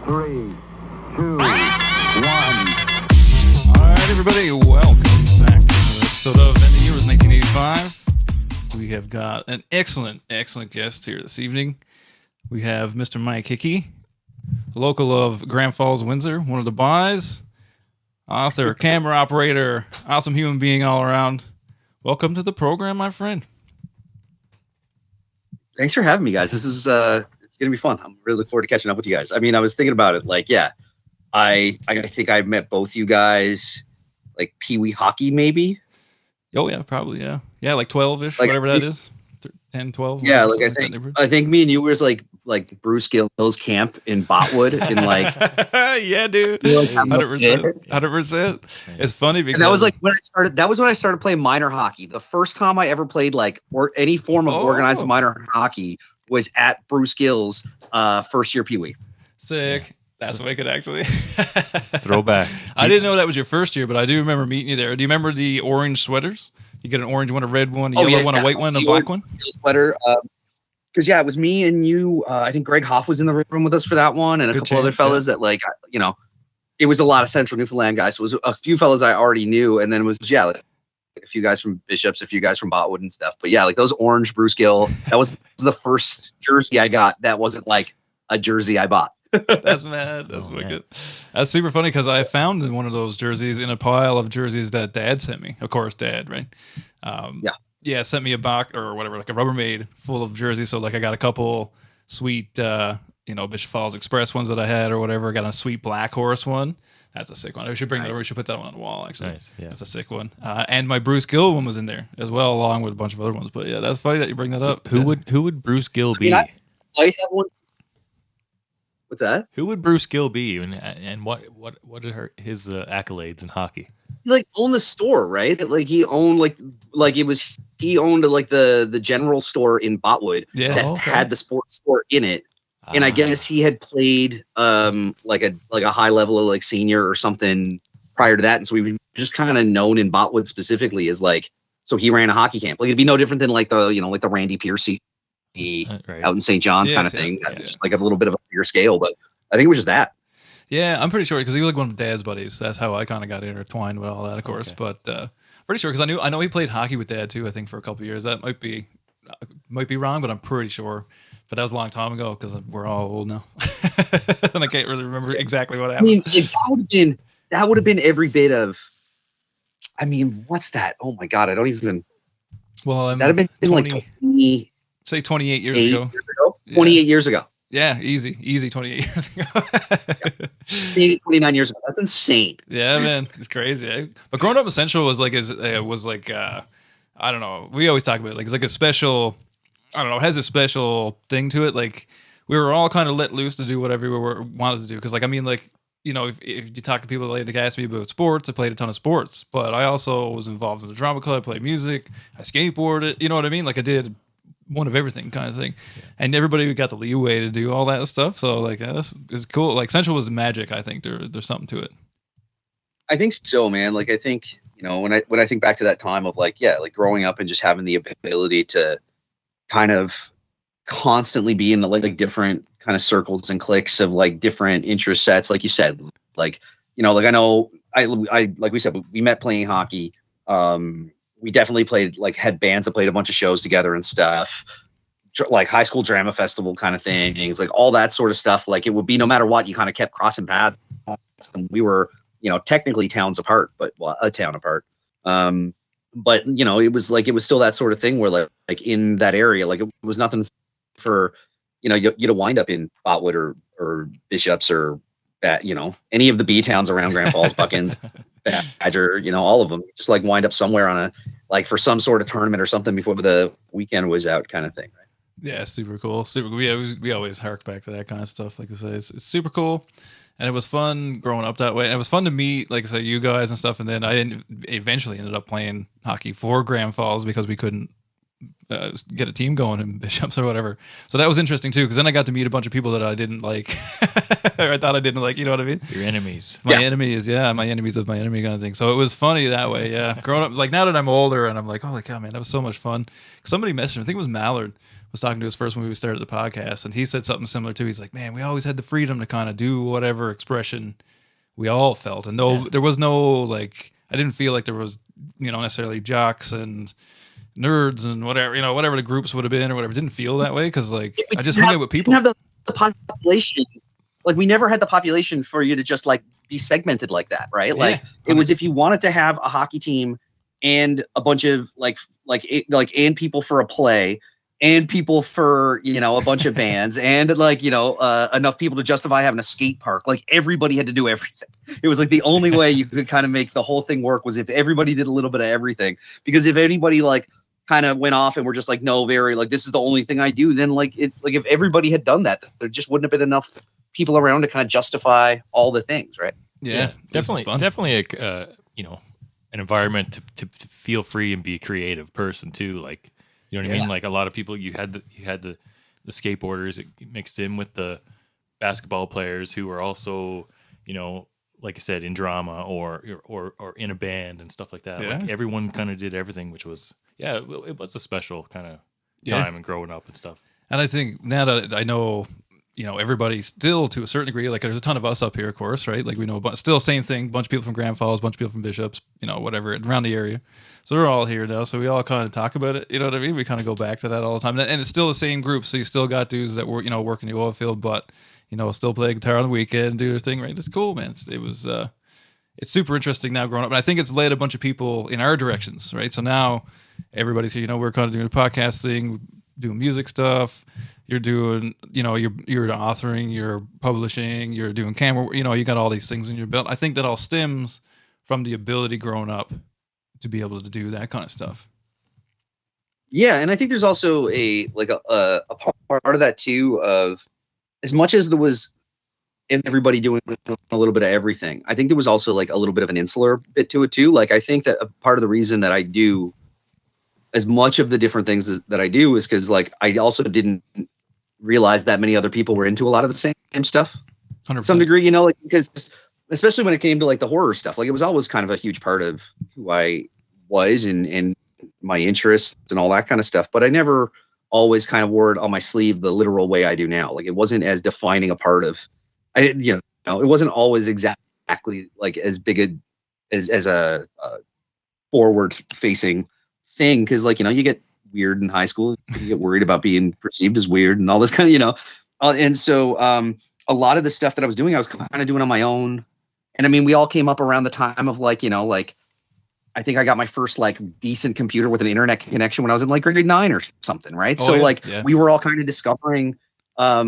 3, 2, 1. All right, everybody, welcome back to another episode of And the Year was 1985. We have got an excellent guest here this evening. We have Mr. Mike Hickey, local of Grand Falls, Windsor, one of the boys, author, camera operator, awesome human being all around. Welcome to the program, my friend. Thanks for having me, guys. This is it's gonna be fun. I'm really looking forward to catching up with you guys. I mean, I was thinking about it. Like, yeah, I think I met both you guys, like Pee Wee hockey, maybe. Oh yeah, probably yeah, like 12ish, like, whatever that is, 10, 12. Yeah, like I think me and you was like Bruce Gill's camp in Botwood, in like yeah, dude, 100%. It's funny because and that was like when I started. That was when I started playing minor hockey. The first time I ever played like or any form of organized minor hockey was at Bruce Gill's first year Pee Wee. Sick. That's wicked, actually. Throwback. I didn't know that was your first year, but I do remember meeting you there. Do you remember the orange sweaters? You get an orange one, a red one, a yellow one, a white one, a black one? Sweater. Because, yeah, it was me and you. I think Greg Hoff was in the room with us for that one, and a couple other fellas that, like, you know, it was a lot of Central Newfoundland guys. So it was a few fellas I already knew, and then it was, yeah, like a few guys from Bishops, a few guys from Botwood and stuff. But, yeah, like those orange Bruce Gill, that was the first jersey I got that wasn't like a jersey I bought. That's mad. That's wicked. That's super funny because I found one of those jerseys in a pile of jerseys that Dad sent me. Of course, Dad, right? Yeah, sent me a box or whatever, like a Rubbermaid full of jerseys. So like I got a couple sweet, Bishop Falls Express ones that I had or whatever. I got a sweet Black Horse one. That's a sick one. We should bring that over. We should put that one on the wall, actually. Nice, yeah. That's a sick one. And my Bruce Gill one was in there as well, along with a bunch of other ones. But yeah, that's funny that you bring that up. Who would Bruce Gill be? I have one. What's that? Who would Bruce Gill be, and what are his accolades in hockey? He like owned the store, right? Like he owned he owned like the general store in Botwood that had the sports store in it. And I guess he had played like a high level of like senior or something prior to that, and so we were just kind of known in Botwood specifically as like, so he ran a hockey camp. Like it'd be no different than like the Randy Piercy out in St. John's kind of thing. Just like a little bit of a bigger scale, but I think it was just that. Yeah, I'm pretty sure because he was like one of Dad's buddies. That's how I kind of got intertwined with all that, of course. But pretty sure because I know he played hockey with Dad too. I think for a couple of years. That might be wrong, but I'm pretty sure. But that was a long time ago because we're all old now, and I can't really remember exactly what happened. I mean, that would have been every bit of. I mean, what's that? Oh my God, I don't even. Well, that'd have been 20, like 20, say 28 years ago. 28 years ago. Yeah, easy 28 years ago. 29 years ago. That's insane. Yeah, man, it's crazy. Eh? But growing up in Central was like I don't know. We always talk about it, like it's like a special. I don't know. It has a special thing to it. Like we were all kind of let loose to do whatever we wanted to do. Because like I mean, like if you talk to people that ask me about sports, I played a ton of sports, but I also was involved in the drama club. I played music. I skateboarded. You know what I mean? Like I did one of everything kind of thing, and everybody got the leeway to do all that stuff. So like it's cool. Like Central was magic. I think there's something to it. I think so, man. Like I think when I think back to that time of like growing up and just having the ability to kind of constantly be in the like different kind of circles and cliques of like different interest sets, like you said, like like I know I like we said we met playing hockey. We definitely played like had bands that played a bunch of shows together and stuff, like high school drama festival kind of thing. It's like all that sort of stuff. Like it would be no matter what, you kind of kept crossing paths. And we were technically towns apart, but a town apart. But it was still that sort of thing where like in that area, like it was nothing for you to wind up in Botwood or Bishops or any of the B towns around Grand Falls, Buckins, Badger, all of them. Just like wind up somewhere on for some sort of tournament or something before the weekend was out, kind of thing, right? Yeah, super cool. Super cool. Yeah, we always hark back to that kind of stuff. Like I say, it's super cool. And it was fun growing up that way. And it was fun to meet, like I say, you guys and stuff. And then I eventually ended up playing hockey for Grand Falls because we couldn't get a team going in Bishops or whatever. So that was interesting too, because then I got to meet a bunch of people that I didn't like, or I thought I didn't like. You know what I mean? Your enemies. My enemies, my enemies of my enemy kind of thing. So it was funny that way. Yeah, growing up, like now that I'm older, and I'm like, holy cow, man, that was so much fun. Somebody messaged me, I think it was Mallard, was talking to us first when we started the podcast, and he said something similar too. He's like, man, we always had the freedom to kind of do whatever expression we all felt, and there was no like, I didn't feel like there was necessarily jocks and nerds and whatever the groups would have been or whatever. It didn't feel that way because like I just hung out with people. We didn't have the population. Like we never had the population for you to just like be segmented like that, right? Like it was if you wanted to have a hockey team and a bunch of and people for a play and people for a bunch of bands and enough people to justify having a skate park. Like everybody had to do everything. It was like the only way you could kind of make the whole thing work was if everybody did a little bit of everything. Because if anybody like kind of went off and were just like, no, very like this is the only thing I do, then if everybody had done that, there just wouldn't have been enough people around to kind of justify all the things, right? Yeah, definitely an environment to feel free and be a creative person too. Like, you know what I mean? Like a lot of people, you had the skateboarders mixed in with the basketball players who were also, like I said, in drama or in a band and stuff like that. Yeah. Like everyone kind of did everything, which was, it was a special kind of time and growing up and stuff. And I think now that I know, everybody still to a certain degree, like there's a ton of us up here, of course, right? Like we know, but still same thing, bunch of people from Grand Falls, bunch of people from Bishops, whatever, around the area. So we're all here now. So we all kind of talk about it. You know what I mean? We kind of go back to that all the time. And it's still the same group. So you still got dudes that were, work in the oil field, but, still play guitar on the weekend, do their thing, right? It's cool, man. It's super interesting now growing up. And I think it's led a bunch of people in our directions, right? So now everybody's here, we're kind of doing the podcast thing, doing music stuff. You're doing, you're authoring, you're publishing, you're doing camera, you got all these things in your belt. I think that all stems from the ability growing up to be able to do that kind of stuff. Yeah. And I think there's also a part of that too, of as much as there was everybody doing a little bit of everything, I think there was also like a little bit of an insular bit to it too. Like, I think that a part of the reason that I do as much of the different things that I do is because like, I also didn't realize that many other people were into a lot of the same stuff 100%. To some degree, because especially when it came to like the horror stuff, like it was always kind of a huge part of who I was and my interests and all that kind of stuff. But I never always kind of wore it on my sleeve the literal way I do now. Like it wasn't as defining a part of, it wasn't always exactly like as big as a forward facing thing. Cause like, you get weird in high school, you get worried about being perceived as weird and all this kind of, and so a lot of the stuff that I was doing, I was kind of doing on my own. And I mean, we all came up around the time of like, I think I got my first like decent computer with an internet connection when I was in like grade 9 or something. Right. Oh, so we were all kind of discovering, how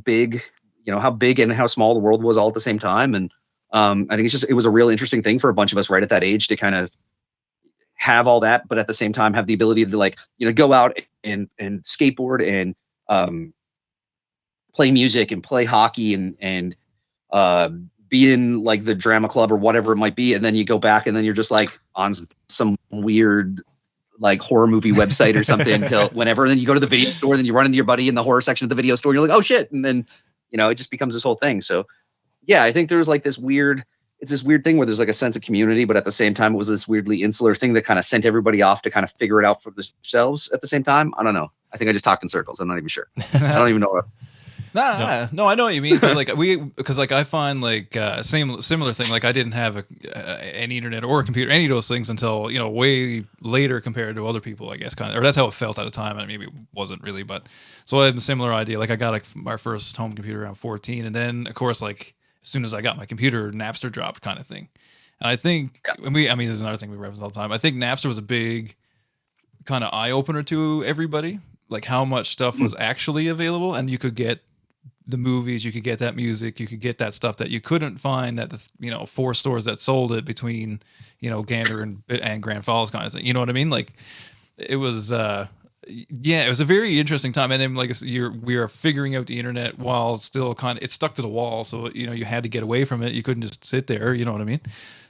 big and how small the world was all at the same time. And I think it was a real interesting thing for a bunch of us right at that age to kind of have all that, but at the same time have the ability to like, go out and skateboard and play music and play hockey and be in like the drama club or whatever it might be. And then you go back and then you're just like on some weird like horror movie website or something until whenever, and then you go to the video store, then you run into your buddy in the horror section of the video store. And you're like, oh shit. And then, it just becomes this whole thing. So yeah, I think there's like this weird thing where there's like a sense of community, but at the same time, it was this weirdly insular thing that kind of sent everybody off to kind of figure it out for themselves at the same time. I don't know. I think I just talked in circles. I'm not even sure. I don't even know. No, I know what you mean. Because I find like similar thing. Like I didn't have any internet or a computer, any of those things until way later compared to other people. I guess or that's how it felt at the time, and maybe it wasn't really. But so I have a similar idea. Like I got my first home computer around 14, and then of course like as soon as I got my computer, Napster dropped, kind of thing. And I think this is another thing we reference all the time. I think Napster was a big kind of eye opener to everybody. Like how much stuff was actually available, and you could get the movies, you could get that music, you could get that stuff that you couldn't find at the 4 stores that sold it between Gander and Grand Falls kind of thing. You know what I mean? Like it was Yeah, it was a very interesting time, and then like we are figuring out the internet while still kind of it's stuck to the wall. So you had to get away from it. You couldn't just sit there. You know what I mean?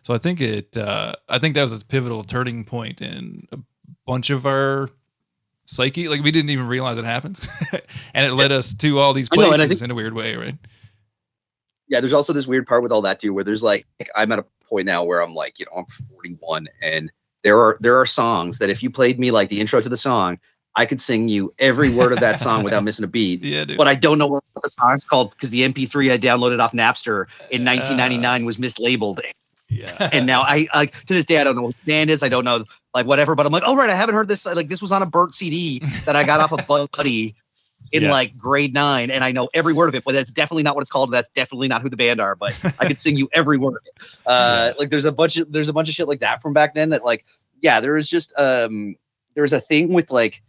So I think I think that was a pivotal turning point in a bunch of our psyche. Like we didn't even realize it happened, and it led us to all these places in a weird way, right? Yeah, there's also this weird part with all that too, where there's like I'm at a point now where I'm like, I'm 41, and there are songs that if you played me like the intro to the song, I could sing you every word of that song without missing a beat. Yeah, dude. But I don't know what the song's called because the MP3 I downloaded off Napster in 1999 was mislabeled. Yeah. And now I to this day I don't know what the band is. I don't know like whatever. But I'm like, oh right, I haven't heard this. Like this was on a burnt CD that I got off of Buddy in like grade 9, and I know every word of it. But that's definitely not what it's called. That's definitely not who the band are. But I could sing you every word of it. Like there's a bunch of shit like that from back then. That like there was just there's a thing with like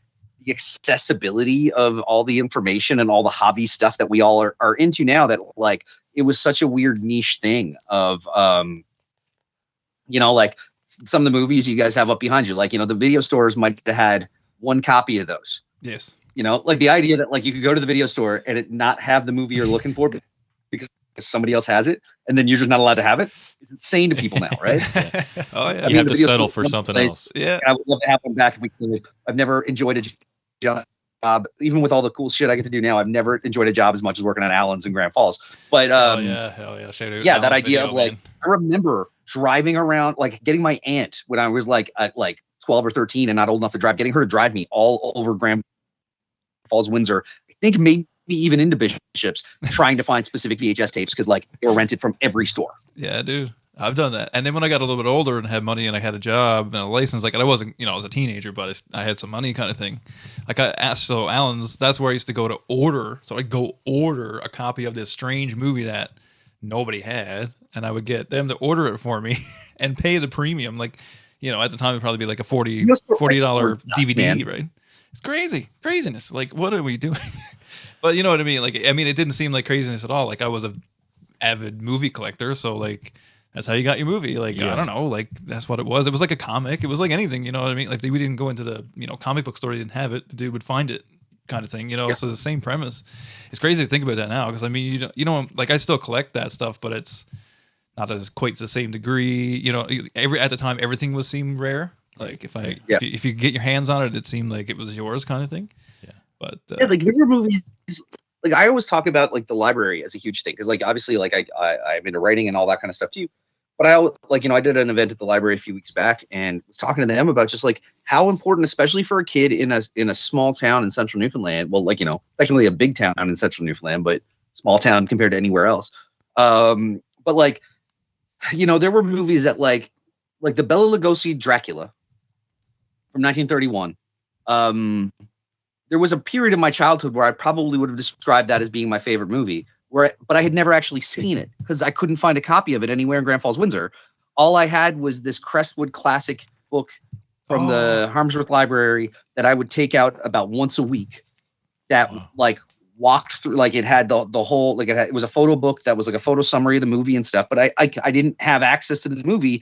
the accessibility of all the information and all the hobby stuff that we all are into now, that like it was such a weird niche thing of like some of the movies you guys have up behind you, like the video stores might have had one copy of those. Yes. Like the idea that like you could go to the video store and it not have the movie you're looking for because somebody else has it, and then you're just not allowed to have it, is insane to people now, right? Oh yeah. You have to settle for something else. Yeah. I would love to have one back if we could. I've never enjoyed a job, even with all the cool shit I get to do now. I've never enjoyed a job as much as working on Allen's in Grand Falls. But hell yeah. Shout out that Alan's idea video, of like, man. I remember driving around, like getting my aunt when I was like 12 or 13 and not old enough to drive, getting her to drive me all over Grand Falls, Windsor, I think maybe even into Bishops, trying to find specific VHS tapes because like they were rented from every store. Yeah, dude. I've done that. And then when I got a little bit older and had money and I had a job and a license, like I wasn't, I was a teenager, but I had some money kind of thing. Like I asked, so Allen's, that's where I used to go to order. So I'd go order a copy of this strange movie that nobody had, and I would get them to order it for me and pay the premium. Like, at the time it'd probably be like a $40 DVD, man. Right? It's craziness. Like, what are we doing? But you know what I mean? Like, I mean, it didn't seem like craziness at all. Like I was a avid movie collector. So like, that's how you got your movie. Like, I don't know, like that's what it was. It was like a comic. It was like anything, you know what I mean? Like we didn't go into the, comic book store. They didn't have it. The dude would find it kind of thing, So the same premise. It's crazy to think about that now. Cause I mean, like I still collect that stuff, but it's not as quite the same degree, at the time, everything seemed rare. Like if you get your hands on it, it seemed like it was yours kind of thing. Yeah. But like there were movies, like I always talk about like the library as a huge thing. Cause like, obviously like I'm into writing and all that kind of stuff too. But I always, like, I did an event at the library a few weeks back and was talking to them about just like how important, especially for a kid in a small town in central Newfoundland. Well, like, technically a big town in central Newfoundland, but small town compared to anywhere else. But like, there were movies that like the Bela Lugosi Dracula from 1931. There was a period of my childhood where I probably would have described that as being my favorite movie, but I had never actually seen it because I couldn't find a copy of it anywhere in Grand Falls, Windsor. All I had was this Crestwood Classic book from the Harmsworth Library that I would take out about once a week. That like walked through, like it had the whole, like it was a photo book that was like a photo summary of the movie and stuff. But I didn't have access to the movie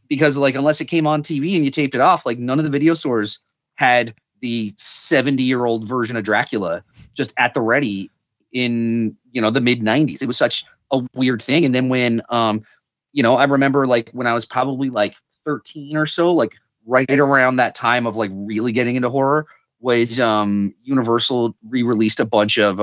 because like unless it came on TV and you taped it off, like none of the video stores had the 70-year-old version of Dracula just at the ready in the mid 90s. It was such a weird thing. And then when I remember like when I was probably like 13 or so, like right around that time of like really getting into horror, was Universal re-released a bunch of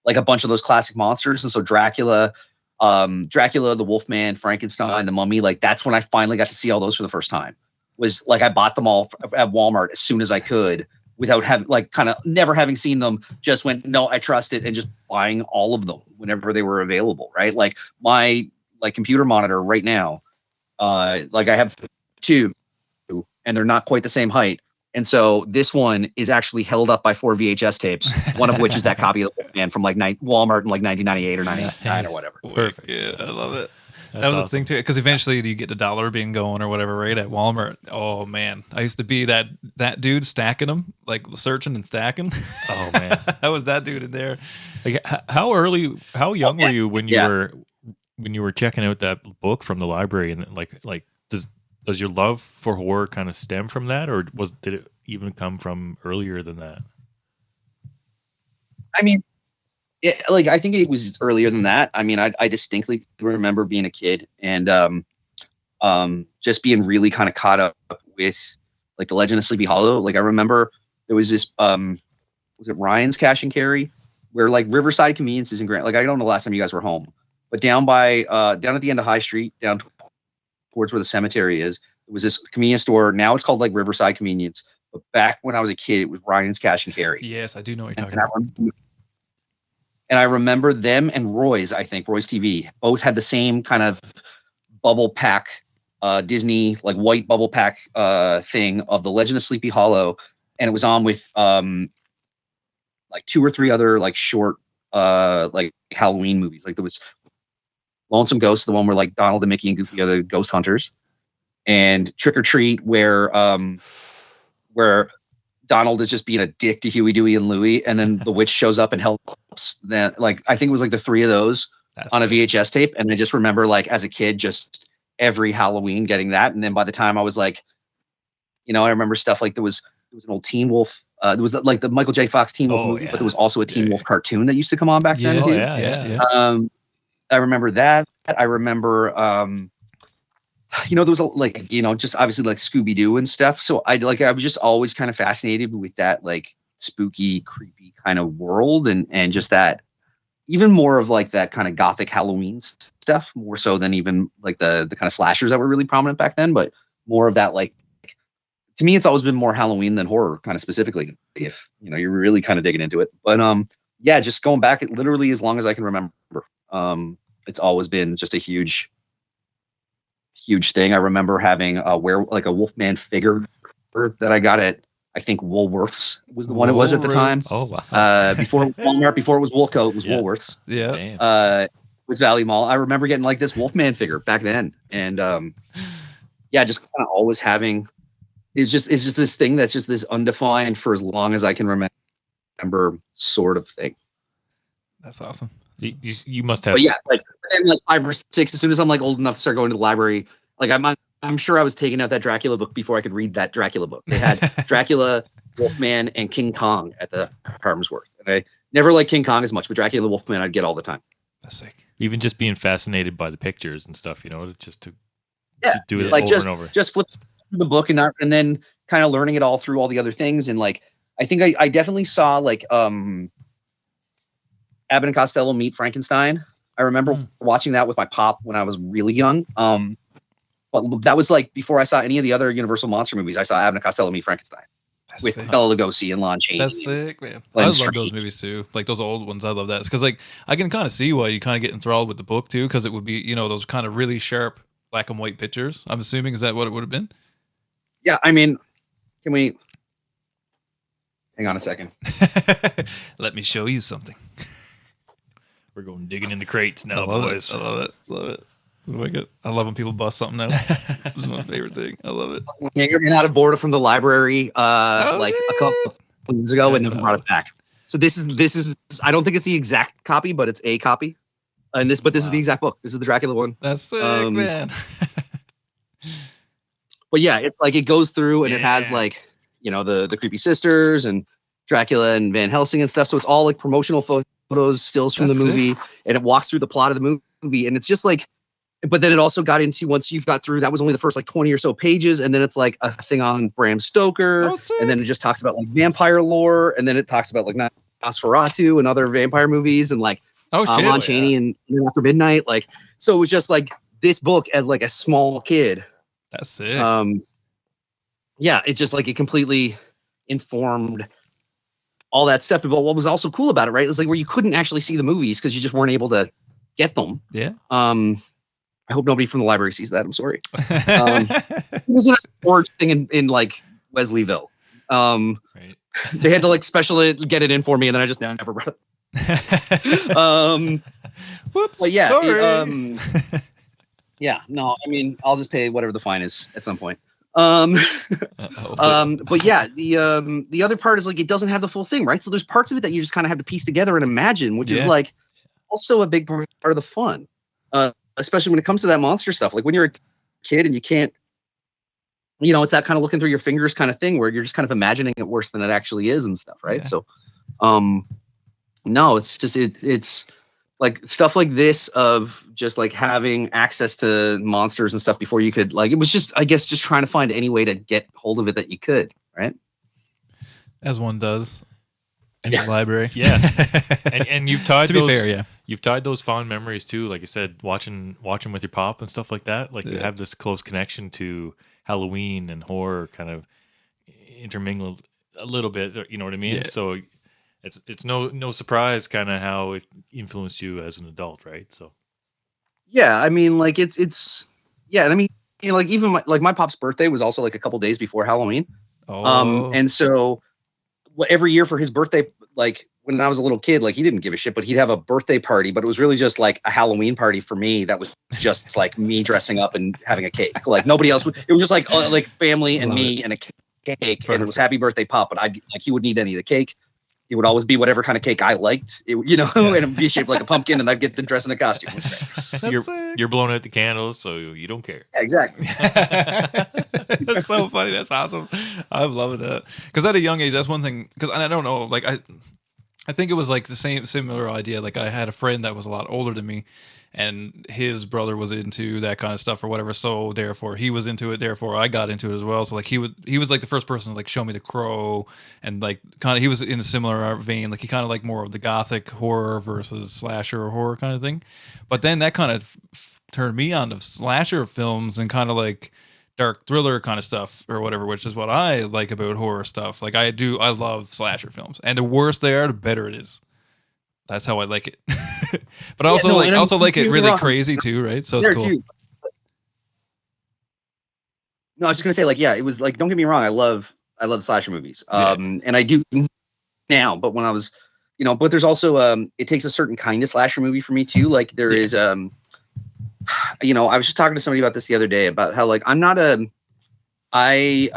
those classic monsters. And so Dracula, the Wolfman, Frankenstein, the Mummy, like that's when I finally got to see all those for the first time. Was like I bought them all at Walmart as soon as I could without having like kind of never having seen them. Just went, no, I trust it, and just buying all of them whenever they were available. Right, like my computer monitor right now, like I have two, and they're not quite the same height. And so this one is actually held up by 4 VHS tapes, one of which is that copy of the Wolfman from like Walmart in like 1998 or 99 or whatever. Perfect. Yeah, I love it. That was awesome. The thing too, because eventually you get the dollar being going or whatever, right, at Walmart. Oh man, I used to be that dude stacking them, like searching and stacking. Oh man, I was that dude in there. Like how young were you when you were checking out that book from the library, and like does your love for horror kind of stem from that, or did it even come from earlier than that? I mean, I think it was earlier than that. I mean, I distinctly remember being a kid and just being really kind of caught up with like the Legend of Sleepy Hollow. Like I remember there was this was it Ryan's Cash and Carry, where like Riverside Conveniences in Grant. Like I don't know the last time you guys were home, but down at the end of High Street, down towards where the cemetery is, it was this convenience store. Now it's called like Riverside Convenience, but back when I was a kid, it was Ryan's Cash and Carry. Yes, I do know what you're talking about. And I remember them and Roy's TV, both had the same kind of bubble pack, Disney, like white bubble pack thing of the Legend of Sleepy Hollow. And it was on with like 2 or 3 other like short like Halloween movies. Like there was Lonesome Ghost, the one where like Donald and Mickey and Goofy are the ghost hunters, and Trick or Treat, where Donald is just being a dick to Huey, Dewey, and Louie, and then the witch shows up and helps them. Like I think it was like the 3 of those on a VHS tape, and I just remember like as a kid, just every Halloween getting that. And then by the time I was like, I remember stuff like there was an old Teen Wolf. There was like the Michael J. Fox Teen Wolf movie, but there was also a Teen Wolf cartoon that used to come on back then too. Yeah. I remember that. I remember. There was just obviously like Scooby-Doo and stuff. So I was just always kind of fascinated with that like spooky, creepy kind of world and just that even more of like that kind of gothic Halloween stuff, more so than even like the kind of slashers that were really prominent back then, but more of that like, to me, it's always been more Halloween than horror kind of specifically, if you're really kind of digging into it. But just going back literally as long as I can remember, it's always been just a huge thing. I remember having a Wolfman figure that I got at, I think Woolworths was the one it was at the time. Oh wow! Before it was Walmart, before it was Woolco, it was Woolworths. Yeah. It was Valley Mall. I remember getting like this Wolfman figure back then, and just kind of always having. It's just this thing that's just this undefined for as long as I can remember, sort of thing. That's awesome. You must have. But yeah, like 5 or 6. As soon as I'm like old enough to start going to the library, like I'm sure I was taking out that Dracula book before I could read that Dracula book. They had Dracula, Wolfman, and King Kong at the Harmsworth, and I never liked King Kong as much, but Dracula and Wolfman I'd get all the time. That's sick. Even just being fascinated by the pictures and stuff, just to do it like over and over. Just flip through the book and then kind of learning it all through all the other things, and like I think I definitely saw like Abbott and Costello Meet Frankenstein. I remember watching that with my pop when I was really young. But that was like before I saw any of the other Universal monster movies. I saw Abbott and Costello Meet Frankenstein with Bela Lugosi and Lon Chaney. That's sick, man. I love those movies too. Like those old ones. I love that. It's because like I can kind of see why you kind of get enthralled with the book too, because it would be those kind of really sharp black and white pictures. I'm assuming, is that what it would have been? Yeah, I mean, can we hang on a second? Let me show you something. We're going digging in the crates now, boys. I love it. I love when people bust something out. This is my favorite thing. I love it. You're not bored from the library a couple of years ago and never brought it back. So this is I don't think it's the exact copy, but it's a copy. This is the exact book. This is the Dracula one. That's sick, man. But yeah, it's like it goes through and it has like the creepy sisters and Dracula and Van Helsing and stuff. So it's all like promotional photos, stills from the movie, and it walks through the plot of the movie. And it's just like, but then it also got into, once you've got through, that was only the first like 20 or so pages. And then it's like a thing on Bram Stoker. And then it just talks about like vampire lore. And then it talks about like Nosferatu and other vampire movies and like Lon Chaney and After Midnight. Like, so it was just like this book as like a small kid. That's sick. It just like it completely informed all that stuff. But what was also cool about it, right, is like where you couldn't actually see the movies because you just weren't able to get them. Yeah. I hope nobody from the library sees that. I'm sorry. It was a storage thing in like Wesleyville. Right. They had to like specially get it in for me, and then I just never brought it. Whoops. But yeah. Sorry. Yeah. No, I mean, I'll just pay whatever the fine is at some point. But yeah, the other part is like it doesn't have the full thing, right? So there's parts of it that you just kind of have to piece together and imagine, which is like also a big part of the fun. Especially when it comes to that monster stuff. Like when you're a kid and you can't you know, it's that kind of looking through your fingers kind of thing where you're just kind of imagining it worse than it actually is and stuff, right? So, no, it's just it's like stuff like this of just like having access to monsters and stuff before you could, like, it was just, I guess, just trying to find any way to get hold of it that you could, right? As one does in the library. Yeah. and you've tied to those, be fair, you've tied those fond memories too, like I said, watching with your pop and stuff like that. Like you have this close connection to Halloween and horror kind of intermingled a little bit, you know what I mean? Yeah. So it's no surprise kind of how it influenced you as an adult, right? So yeah, I mean, like it's yeah, and I mean, you know, like even my pop's birthday was also like a couple days before Halloween. And so every year for his birthday, like when I was a little kid, like he didn't give a shit, but he'd have a birthday party, but it was really just like a Halloween party for me. That was just like me dressing up and having a cake. Like nobody else would, it was just like family and me and a cake. Perfect. And it was happy birthday pop, but he wouldn't eat any of the cake. It would always be whatever kind of cake I liked, and it'd be shaped like a pumpkin, and I'd get the dress in a costume. You're blowing out the candles, so you don't care. Yeah, exactly. That's so funny. That's awesome. I'm loving that. Because at a young age, that's one thing. Because I don't know, like I think it was like the similar idea. Like I had a friend that was a lot older than me, and his brother was into that kind of stuff or whatever. So therefore he was into it. Therefore I got into it as well. So like he was like the first person to like show me The Crow, and like kind of he was in a similar vein. Like he kind of like more of the gothic horror versus slasher horror kind of thing. But then that kind of turned me on to slasher films and kind of like dark thriller kind of stuff or whatever, which is what I like about horror stuff. Like I love slasher films, and the worse they are, the better it is. That's how I like it. But also like it really crazy too, right? So it's cool. Too. No, I was just gonna say, like, yeah, it was like, don't get me wrong, I love slasher movies. And I do now, but when I was, but there's also it takes a certain kind of slasher movie for me too. Like there is I was just talking to somebody about this the other day about how like I'm not I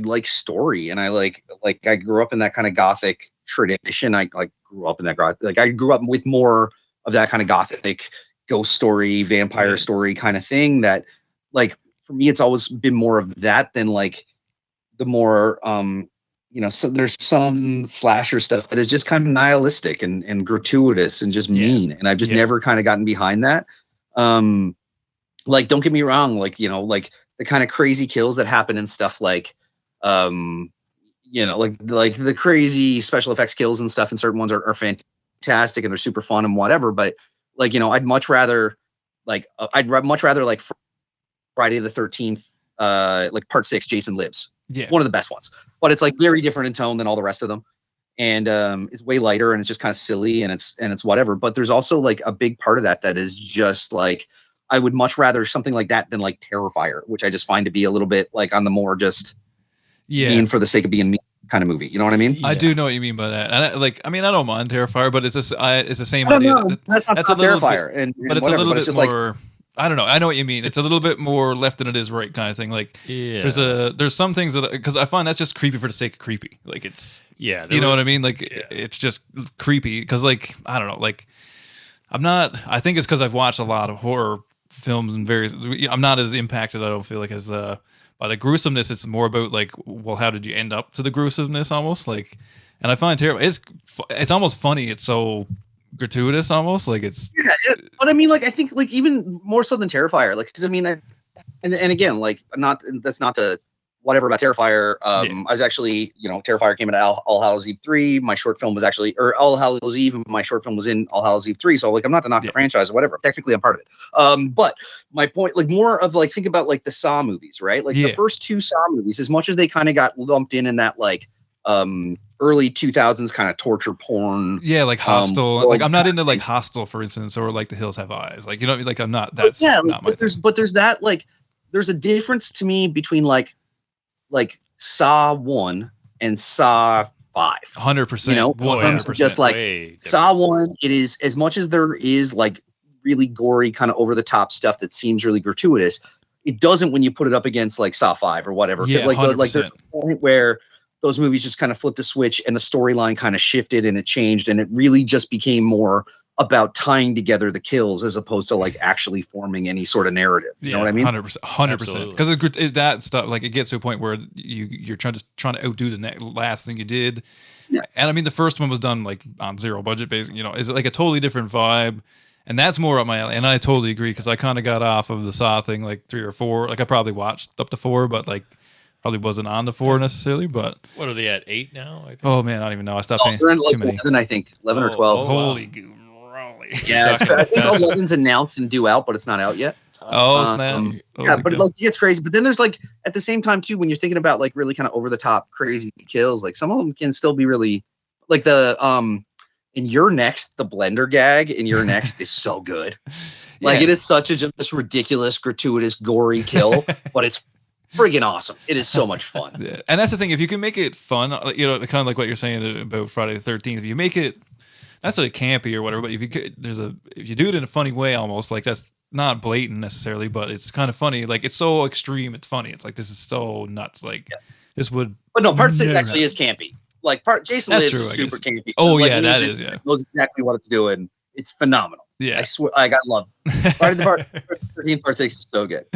like story, and I I grew up in that kind of gothic tradition. I grew up in that I grew up with more of that kind of gothic ghost story, vampire story kind of thing. That like for me, it's always been more of that than like the more so there's some slasher stuff that is just kind of nihilistic and gratuitous and just mean, and I've just never kind of gotten behind that. Like don't get me wrong, like like the kind of crazy kills that happen and stuff like like the crazy special effects kills and stuff, and certain ones are fantastic and they're super fun and whatever. But like, I'd much rather like Friday the 13th, like part 6, Jason Lives. Yeah. One of the best ones, but it's like very different in tone than all the rest of them. And it's way lighter and it's just kind of silly and it's whatever. But there's also like a big part of that is just like, I would much rather something like that than like Terrifier, which I just find to be a little bit like on the more just mean for the sake of being mean kind of movie. You know what I mean? I do know what you mean by that. And I don't mind Terrifier, but it's the same idea. That's a little Terrifier, but it's a little bit more. I don't know. I know what you mean. It's a little bit more left than it is right kind of thing. Like there's some things that, because I find that's just creepy for the sake of creepy. Like it's you know what I mean? Like it's just creepy because like I don't know. Like I think it's because I've watched a lot of horror films and various. I'm not as impacted, I don't feel like, as by the gruesomeness. It's more about like, well, how did you end up to the gruesomeness almost, like, and I find terrible. It's almost funny. It's so gratuitous almost, like it's but I mean, like I think like even more so than Terrifier, like because I mean and again, like that's not to whatever about Terrifier. I was actually, Terrifier came into All Hallows Eve 3. My short film was actually, or All Hallows Eve, and my short film was in All Hallows Eve 3. So like I'm not to knock the franchise or whatever. Technically I'm part of it. But my point, like more of like, think about like the Saw movies, right? Like the first 2 Saw movies, as much as they kind of got lumped in that like early 2000s kind of torture porn. Yeah, like Hostel. Like I'm not into like Hostel, for instance, or like The Hills Have Eyes. Like, like I'm not. That's not my thing. But there's that, like there's a difference to me between like Saw 1 and Saw 5. 100%. 100%. Just like Saw 1, it is, as much as there is like really gory kind of over the top stuff that seems really gratuitous, it doesn't when you put it up against like Saw 5 or whatever. Because like there's a point where those movies just kind of flipped a switch and the storyline kind of shifted and it changed and it really just became more about tying together the kills as opposed to like actually forming any sort of narrative. You know what I mean? 100%. Because is that stuff like it gets to a point where you're trying to outdo the last thing you did. Yeah. And I mean, the first one was done like on zero budget base. You know, is it like a totally different vibe? And that's more up my alley. And I totally agree because I kind of got off of the Saw thing like 3 or 4. Like I probably watched up to 4, but like probably wasn't on the 4 necessarily. But what are they at 8 now? I think? Oh man, I don't even know. I stopped paying they're in like too many. 11, I think 11 or 12. Holy goo. Yeah, I think 11's announced and due out, but it's not out yet. Snap. Yeah, but like it's crazy. But then there's like at the same time too, when you're thinking about like really kind of over the top crazy kills, like some of them can still be really like the in Your Next, the blender gag in Your Next is so good. Like it is such a just ridiculous, gratuitous, gory kill, but it's friggin' awesome. It is so much fun. Yeah. And that's the thing. If you can make it fun, you know, kind of like what you're saying about Friday the 13th, if you make it not so campy or whatever, but if you do it in a funny way, almost like that's not blatant necessarily, but it's kind of funny. Like it's so extreme, it's funny. It's like this is so nuts. Like this would. But no, part 6 actually is campy. Like Jason Lives is super campy. Oh like, yeah, that is. Yeah, knows exactly what it's doing. It's phenomenal. Yeah, I swear, I got love. Friday the 13th part 6 is so good.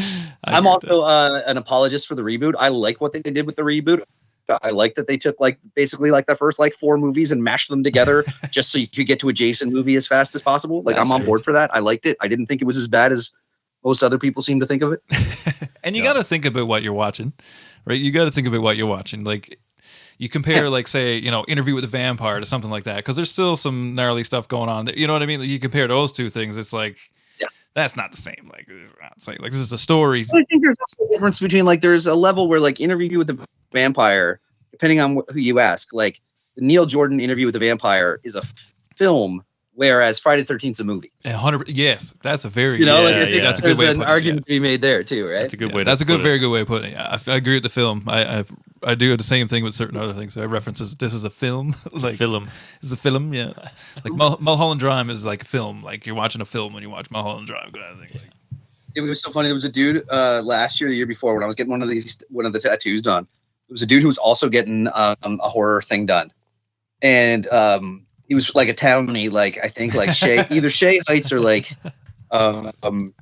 I'm also an apologist for the reboot. I like what they did with the reboot. I like that they took like basically like the first like 4 movies and mashed them together just so you could get to a Jason movie as fast as possible. Like I'm on board for that. I liked it. I didn't think it was as bad as most other people seem to think of it. And you got to think about what you're watching, right? You got to think about what you're watching. Like you compare like say, you know, Interview with a Vampire to something like that because there's still some gnarly stuff going on. You know what I mean? Like, you compare those two things, it's like that's not the same. Like, like this is a story. I think there's also a difference between like there's a level where like Interview with the Vampire, depending on who you ask, like the Neil Jordan Interview with the Vampire is a film, whereas Friday the 13th is a movie. 100. Yes, that's a very that's a good way. There's an argument to be made there too, right? That's a good way. That's a good, very good way of putting it. Yeah, I agree with the film. I do the same thing with certain other things. So I references this is a film, like film. It's a film, yeah. Like Mulholland Drive is like a film. Like you're watching a film when you watch Mulholland Drive, kind of thing. Like, it was so funny. There was a dude last year, the year before, when I was getting one of the tattoos done. There was a dude who was also getting a horror thing done, and he was like a townie, like I think like either Shea Heights or like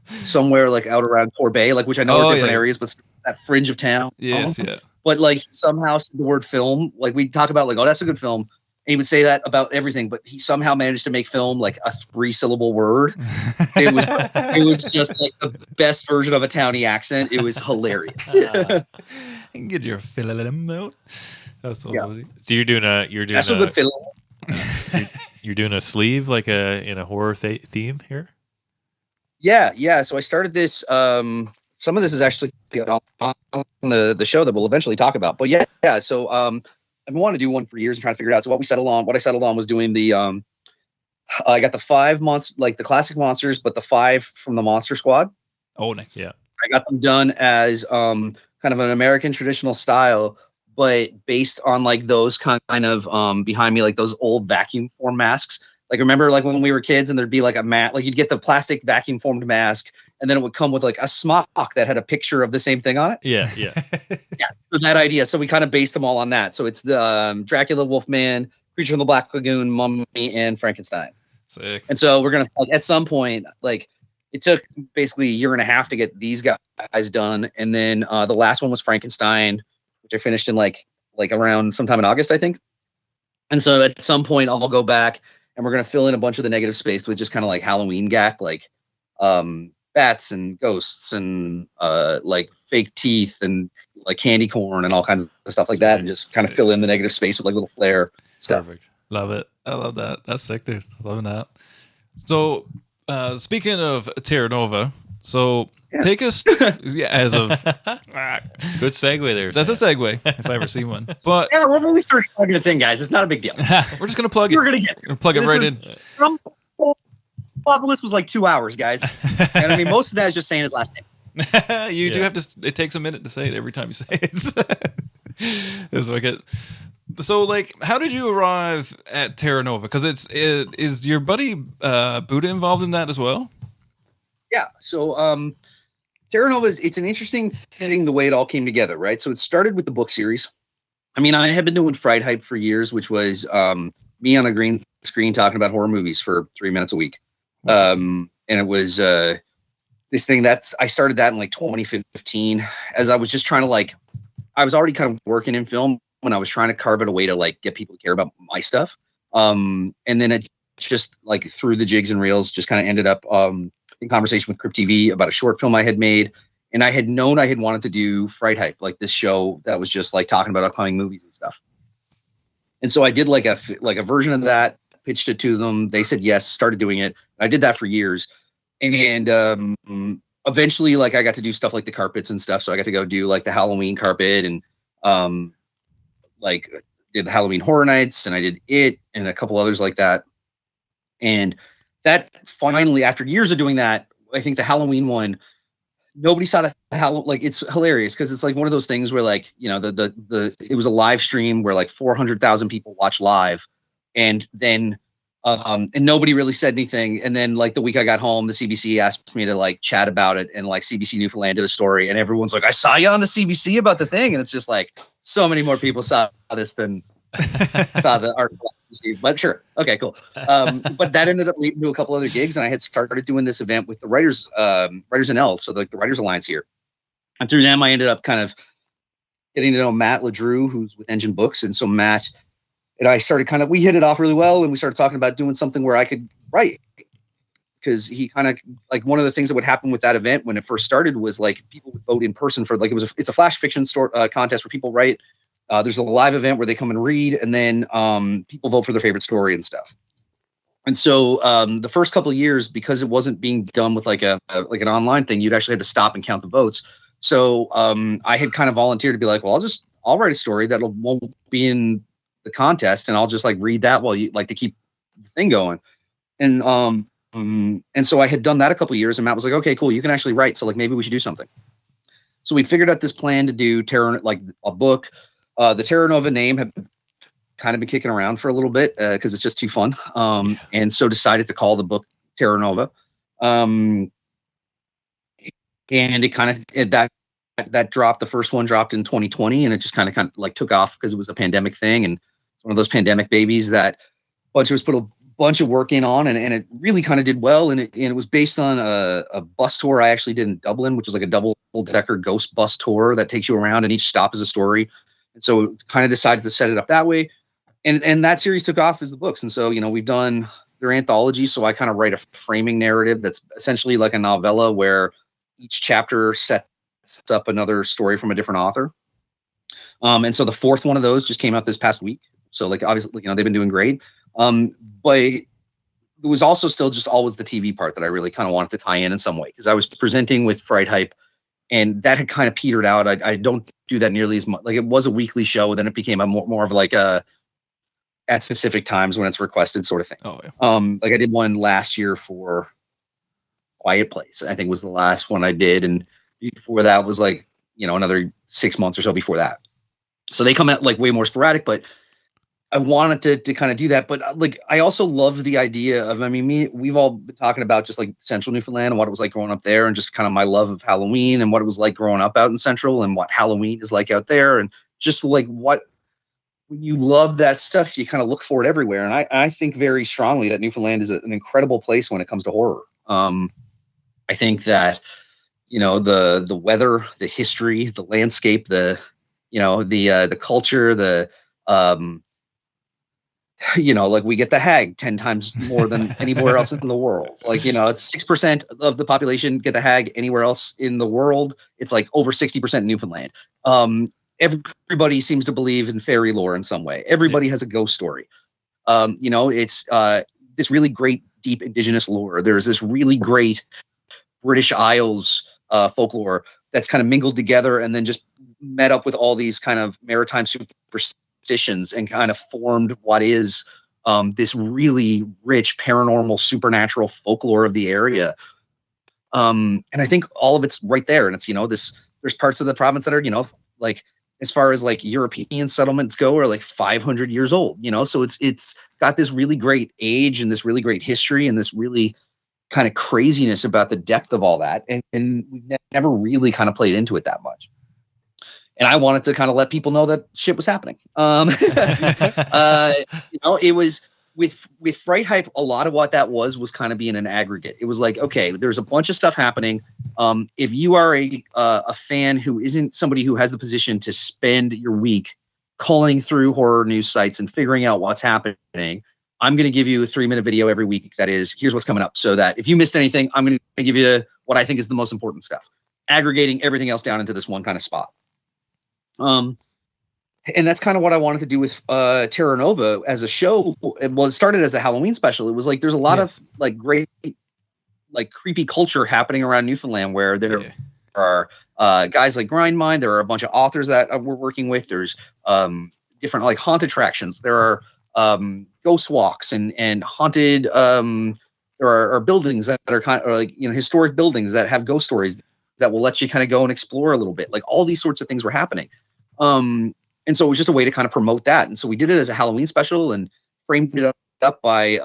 somewhere like out around Torbay, like which I know are different areas, but that fringe of town. Yes, yeah. But like somehow the word film, like we talk about like, oh, that's a good film. And he would say that about everything, but he somehow managed to make film like a 3-syllable word. It was just like the best version of a townie accent. It was hilarious. Get your film out. That's so funny. So you're doing that's a good film. You're doing a sleeve like in a horror theme here. Yeah. So I started this. Some of this is actually on the show that we'll eventually talk about. But yeah. So I've been wanting to do one for years and trying to figure it out. So what I settled on was doing the I got the 5 months, like the classic monsters, but the 5 from the Monster Squad. Oh, nice. Yeah. I got them done as kind of an American traditional style, but based on like those kind of behind me, like those old vacuum form masks. Like remember like when we were kids and there'd be like a mat, like you'd get the plastic vacuum formed mask and then it would come with like a smock that had a picture of the same thing on it. Yeah. So that idea. So we kind of based them all on that. So it's the Dracula, Wolfman, Creature from the Black Lagoon, Mummy, and Frankenstein. Sick. And so we're going to, at some point, like it took basically a year and a half to get these guys done. And then the last one was Frankenstein, which I finished in like around sometime in August, I think. And so at some point I'll go back and we're going to fill in a bunch of the negative space with just kind of like Halloween gack, like bats and ghosts and like fake teeth and like candy corn and all kinds of stuff like that. And just kind of fill in the negative space with like little flair stuff. Perfect. Love it. I love that. That's sick, dude. Loving that. So speaking of Terra Nova, so take us as of good segue there. That's a segue if I ever see one. But yeah, we're only 30 minutes in, guys. It's not a big deal. We're just gonna plug it. We're gonna plug it right in. This was like 2 hours, guys. And I mean, most of that is just saying his last name. You do have to. It takes a minute to say it every time you say it. It's like it. So, like, how did you arrive at Terra Nova? Because is your buddy Buddha involved in that as well? Yeah. So, Terra Nova it's an interesting thing the way it all came together, right? So it started with the book series. I mean, I had been doing Fright Hype for years, which was me on a green screen talking about horror movies for 3 minutes a week. And it was this thing I started that in like 2015 as I was just trying to I was already kind of working in film when I was trying to carve out a way to like get people to care about my stuff. And then it just like through the jigs and reels just kind of ended up in conversation with Crypt TV about a short film I had made. And I had known I had wanted to do Fright Hype, like this show that was just like talking about upcoming movies and stuff. And so I did like a version of that, pitched it to them. They said yes, started doing it. I did that for years. And eventually, like I got to do stuff like the carpets and stuff. So I got to go do like the Halloween carpet and like did the Halloween Horror Nights, and I did it and a couple others like that. And that finally, after years of doing that, I think the Halloween one, nobody saw that. Like it's hilarious because it's like one of those things where like, you know, it was a live stream where like 400,000 people watch live, and then and nobody really said anything. And then like the week I got home, the CBC asked me to like chat about it, and like CBC Newfoundland did a story, and everyone's like, I saw you on the CBC about the thing. And it's just like so many more people saw this than saw the article. But sure. Okay, cool. But that ended up leading to a couple other gigs, and I had started doing this event with the Writers NL, so the Writers Alliance here. And through them, I ended up kind of getting to know Matt LeDrew, who's with Engine Books. And so Matt and I started we hit it off really well, and we started talking about doing something where I could write. Because he kind of like one of the things that would happen with that event when it first started was like people would vote in person for like it's a flash fiction contest where people write. There's a live event where they come and read, and then people vote for their favorite story and stuff. And so the first couple of years, because it wasn't being done with like an online thing, you'd actually have to stop and count the votes. So I had kind of volunteered to be like, well, I'll write a story that won't be in the contest, and I'll just like read that while you like to keep the thing going. And so I had done that a couple of years, and Matt was like, okay, cool, you can actually write. So like maybe we should do something. So we figured out this plan to do like a book. The Terra Nova name had kind of been kicking around for a little bit because it's just too fun. And so decided to call the book Terra Nova. And it kind of that dropped. The first one dropped in 2020, and it just kind of like took off because it was a pandemic thing, and it's one of those pandemic babies that bunch of us put a bunch of work in on, and it really kind of did well. And it was based on a bus tour I actually did in Dublin, which was like a double-decker ghost bus tour that takes you around, and each stop is a story. And so kind of decided to set it up that way. And that series took off as the books. And so, you know, we've done their anthologies. So I kind of write a framing narrative that's essentially like a novella where each chapter sets up another story from a different author. And so the fourth one of those just came out this past week. So like, obviously, you know, they've been doing great. But there was also still just always the TV part that I really kind of wanted to tie in some way, because I was presenting with Fright Hype, and that had kind of petered out. I don't do that nearly as much. Like it was a weekly show, and then it became a more of like a at specific times when it's requested sort of thing. Oh, yeah. Like I did one last year for Quiet Place, I think was the last one I did. And before that was like, you know, another 6 months or so before that. So they come out like way more sporadic, but I wanted to kind of do that. But like, I also love the idea of, I mean, we've all been talking about just like Central Newfoundland and what it was like growing up there, and just kind of my love of Halloween and what it was like growing up out in Central, and what Halloween is like out there. And just like when you love that stuff, you kind of look for it everywhere. And I think very strongly that Newfoundland is an incredible place when it comes to horror. I think that, you know, the weather, the history, the landscape, the culture, you know, like we get the hag 10 times more than anywhere else in the world. Like, you know, it's 6% of the population get the hag anywhere else in the world. It's like over 60% in Newfoundland. Everybody seems to believe in fairy lore in some way. Everybody has a ghost story. You know, it's this really great, deep indigenous lore. There's this really great British Isles folklore that's kind of mingled together and then just met up with all these kind of maritime superstitions and kind of formed what is this really rich paranormal supernatural folklore of the area. And I think all of it's right there. And it's, you know, there's parts of the province that are, you know, like as far as like European settlements go, are like 500 years old, you know? So it's got this really great age and this really great history and this really kind of craziness about the depth of all that. And we've never really kind of played into it that much. And I wanted to kind of let people know that shit was happening. You know, it was with Fright Hype, a lot of what that was kind of being an aggregate. It was like, okay, there's a bunch of stuff happening. If you are a fan who isn't somebody who has the position to spend your week calling through horror news sites and figuring out what's happening, I'm going to give you a 3-minute video every week that is, here's what's coming up, so that if you missed anything, I'm going to give you what I think is the most important stuff, aggregating everything else down into this one kind of spot. And that's kind of what I wanted to do with Terra Nova as a show. Well, it started as a Halloween special. It was like there's a lot of like great, like creepy culture happening around Newfoundland where there are guys like Grindmind. There are a bunch of authors that we're working with. There's different like haunt attractions. There are ghost walks and haunted. There are buildings that are kind of like, you know, historic buildings that have ghost stories that will let you kind of go and explore a little bit. Like all these sorts of things were happening. And so it was just a way to kind of promote that. And so we did it as a Halloween special and framed it up by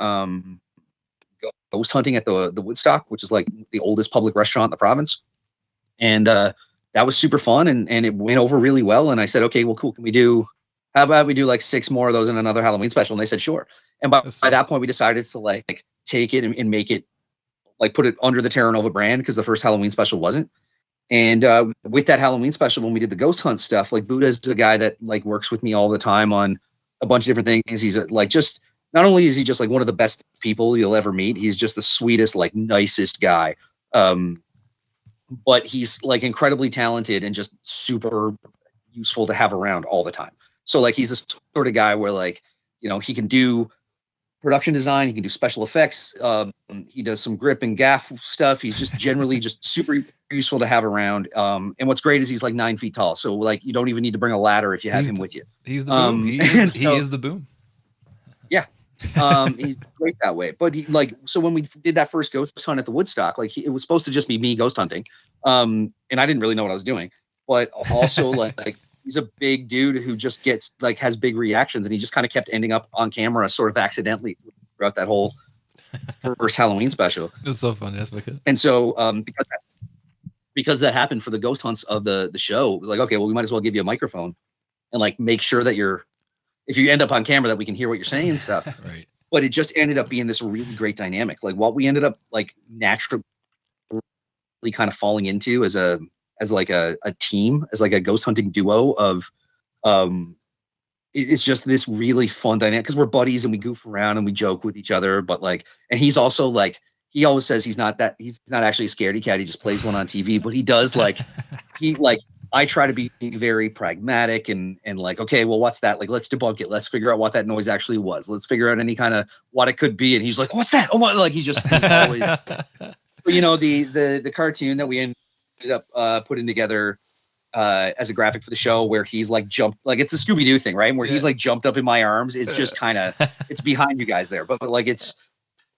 ghost hunting at the Woodstock, which is like the oldest public restaurant in the province. And that was super fun, and it went over really well. And I said, okay, well, cool. How about we do like 6 more of those in another Halloween special? And they said, sure. And by that point, we decided to like take it and make it, like put it under the Terra Nova brand, because the first Halloween special wasn't. And with that Halloween special, when we did the ghost hunt stuff, like Buddha's a guy that like works with me all the time on a bunch of different things. He's like, just not only is he just like one of the best people you'll ever meet, he's just the sweetest, like nicest guy. But he's like incredibly talented and just super useful to have around all the time. So like he's this sort of guy where like, you know, he can do production design, he can do special effects, he does some grip and gaff stuff. He's just generally just super useful to have around. And what's great is he's like 9 feet tall, so like you don't even need to bring a ladder if you have him with you. He's the boom. He is the boom. Yeah. He's great that way. But he like, so when we did that first ghost hunt at the Woodstock, like it was supposed to just be me ghost hunting, and I didn't really know what I was doing, but also like he's a big dude who just gets like has big reactions, and he just kind of kept ending up on camera sort of accidentally throughout that whole first Halloween special. It's so funny. That's wicked. And so because that happened for the ghost hunts of the show, it was like, okay, well, we might as well give you a microphone and like make sure that if you end up on camera, that we can hear what you're saying and stuff. Right. But it just ended up being this really great dynamic. Like what we ended up like naturally kind of falling into as a team, as like a ghost hunting duo of, it's just this really fun dynamic because we're buddies and we goof around and we joke with each other. But like, and he's also like, he always says he's not actually a scaredy cat. He just plays one on TV, but he does like, I try to be very pragmatic and like, okay, well, what's that? Like, let's debunk it. Let's figure out what that noise actually was. Let's figure out any kind of what it could be. And he's like, what's that? Oh my, like he's always, you know, the cartoon that we ended up putting together as a graphic for the show where he's like jumped, like it's the Scooby-Doo thing, right? Where he's like jumped up in my arms. It's just kind of, it's behind you guys there, but like it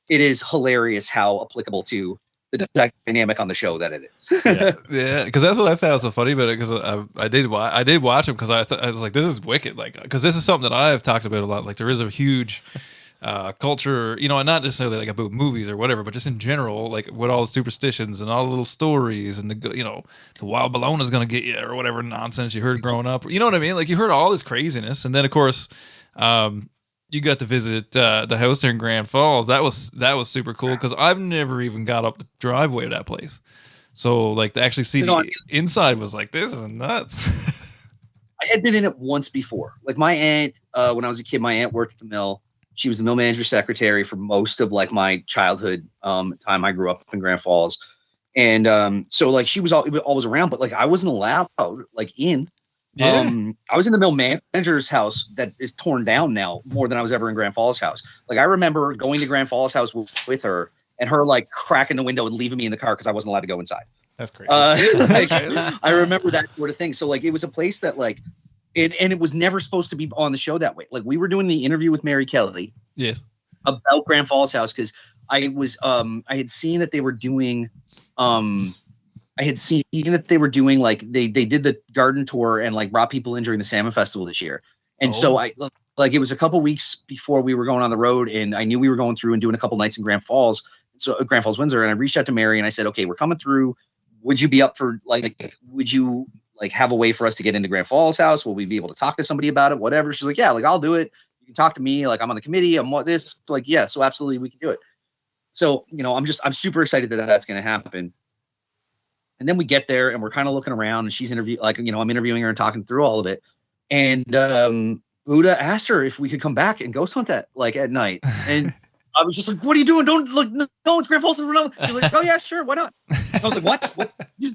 is hilarious how applicable to the dynamic on the show that it is. Yeah, because that's what I found so funny about it. Because I did watch him because I was like, this is wicked. Like, because this is something that I've talked about a lot. Like, there is a huge culture, you know, and not necessarily like about movies or whatever, but just in general, like with all the superstitions and all the little stories and the, you know, the wild Bologna's gonna get you or whatever nonsense you heard growing up. You know what I mean? Like you heard all this craziness, and then of course, you got to visit the house there in Grand Falls. That was super cool because I've never even got up the driveway of that place. So like to actually see the inside was like, this is nuts. I had been in it once before. Like my aunt, when I was a kid, my aunt worked at the mill. She was the mill manager secretary for most of like my childhood time. I grew up in Grand Falls. And so like she was always around, but like I wasn't allowed like in. Yeah. I was in the mill manager's house that is torn down now more than I was ever in Grand Falls house. Like I remember going to Grand Falls house with her and her like cracking the window and leaving me in the car because I wasn't allowed to go inside. That's crazy. Like, I remember that sort of thing. So like it was a place that like it was never supposed to be on the show that way. Like we were doing the interview with Mary Kelly about Grand Falls house because I had seen that they were doing like they did the garden tour and like brought people in during the Salmon Festival this year. And so I like it was a couple weeks before we were going on the road, and I knew we were going through and doing a couple nights in Grand Falls, Windsor. And I reached out to Mary and I said, okay, we're coming through. Would you be up for would you like have a way for us to get into Grand Falls house? Will we be able to talk to somebody about it? Whatever. She's like, yeah, like I'll do it. You you talk to me, like I'm on the committee, I'm what this, like, yeah, so absolutely we can do it. So, I'm super excited that that's going to happen. And then we get there and we're kind of looking around and she's I'm interviewing her and talking through all of it. And Buddha asked her if we could come back and ghost hunt that like at night. And I was just like, what are you doing? Don't look, no, it's Grand Falls. She's like, oh yeah, sure. Why not? I was like, what? So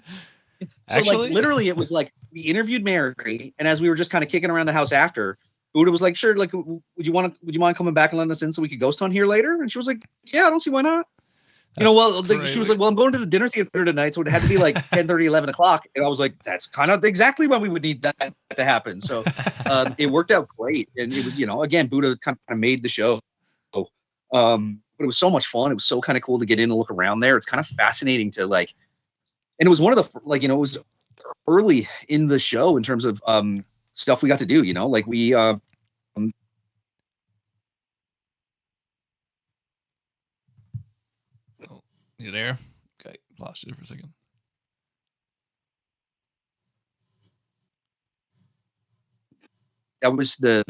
actually? Like literally it was like we interviewed Mary. And as we were just kind of kicking around the house after, Buddha was like, sure. Like, would you mind coming back and letting us in so we could ghost hunt here later? And she was like, yeah, I don't see why not. She was like, well, I'm going to the dinner theater tonight, so it had to be like 10:30, 11 o'clock. And I was like, that's kind of exactly when we would need that to happen. So it worked out great. And it was, again, Buddha kind of made the show. But it was so much fun. It was so kind of cool to get in and look around there. It's kind of fascinating to and it was one of the, it was early in the show in terms of stuff we got to do, we, you there? Okay, lost you for a second. That was the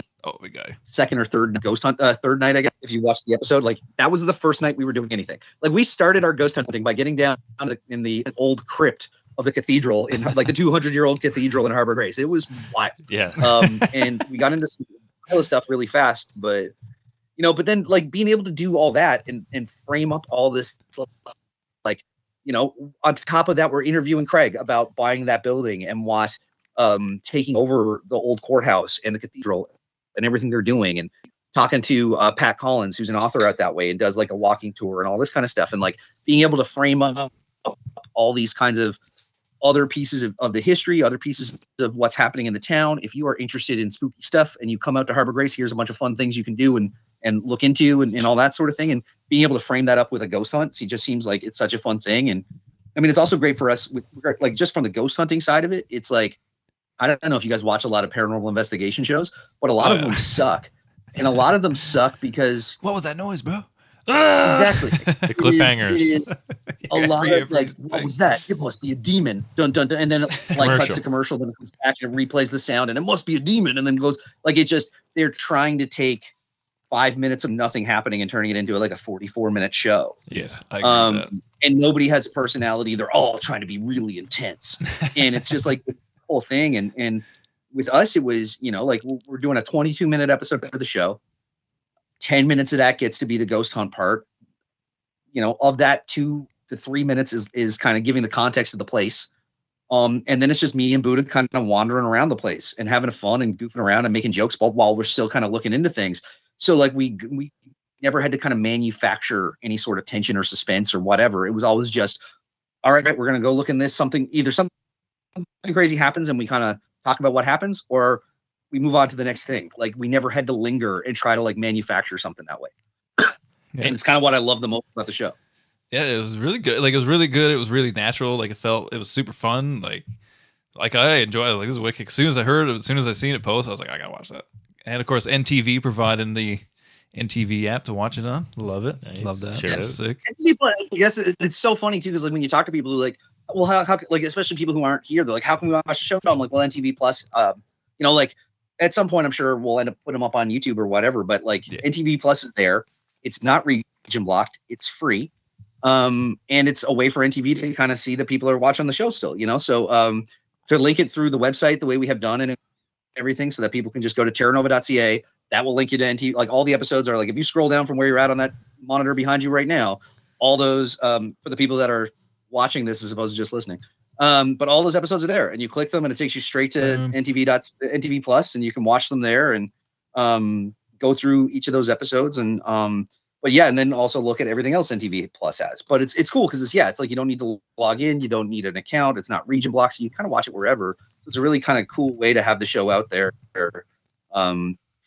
second or third ghost hunt, third night, I guess, if you watched the episode. Like, that was the first night we were doing anything. Like, we started our ghost hunting by getting down in the old crypt of the cathedral, in like the 200-year-old cathedral in Harbor Grace. It was wild. Yeah. And we got into all the stuff really fast, but but then like being able to do all that and frame up all this, like, on top of that, we're interviewing Craig about buying that building and what taking over the old courthouse and the cathedral and everything they're doing, and talking to Pat Collins, who's an author out that way and does like a walking tour and all this kind of stuff, and like being able to frame up all these kinds of other pieces of the history, other pieces of what's happening in the town. If you are interested in spooky stuff and you come out to Harbor Grace, here's a bunch of fun things you can do and look into and all that sort of thing. And being able to frame that up with a ghost hunt, it just seems like it's such a fun thing. And I mean, it's also great for us with like just from the ghost hunting side of it. It's like, I don't know if you guys watch a lot of paranormal investigation shows, but a lot of them suck. And a lot of them suck because what was that noise, bro? Exactly. The cliffhangers. It is a lot of like, what was that? It must be a demon. Dun dun dun. And then like cuts to commercial, then it comes back and replays the sound, and it must be a demon. And then goes like it just they're trying to take 5 minutes of nothing happening and turning it into like a 44-minute show. Yes, I agree with that. And nobody has a personality. They're all trying to be really intense, and it's just like this whole thing. And with us, it was like we're doing a 22-minute episode of the show. 10 minutes of that gets to be the ghost hunt part. Of that 2 to 3 minutes is kind of giving the context of the place. And then it's just me and Buddha kind of wandering around the place and having fun and goofing around and making jokes while we're still kind of looking into things. So like we never had to kind of manufacture any sort of tension or suspense or whatever. It was always just, all right, we're going to go look in this, something crazy happens and we kind of talk about what happens, or we move on to the next thing. Like we never had to linger and try to like manufacture something that way. And it's kind of what I love the most about the show. Yeah, it was really good. Like it was really good. It was really natural. Like it was super fun. Like I enjoyed it. I was like, this is wicked. As soon as I seen it post, I was like, I gotta watch that. And of course, NTV providing the NTV app to watch it on. Love it. Nice. Love that. Sure. That's sick. Yes, it's so funny too, because like when you talk to people who like, well, how like especially people who aren't here, they're like, how can we watch the show? I'm like, well, NTV Plus. Like at some point, I'm sure we'll end up putting them up on YouTube or whatever. But like NTV Plus is there. It's not region blocked. It's free. And it's a way for NTV to kind of see that people are watching the show still, So to link it through the website the way we have done and everything, so that people can just go to terranova.ca. That will link you to NTV. Like all the episodes are like, if you scroll down from where you're at on that monitor behind you right now, all those for the people that are watching this as opposed to just listening. But all those episodes are there, and you click them, and it takes you straight to NTV Plus, and you can watch them there and go through each of those episodes. And but yeah, and then also look at everything else NTV Plus has. But it's cool because it's like you don't need to log in, you don't need an account, it's not region blocked, so you kind of watch it wherever. So it's a really kind of cool way to have the show out there for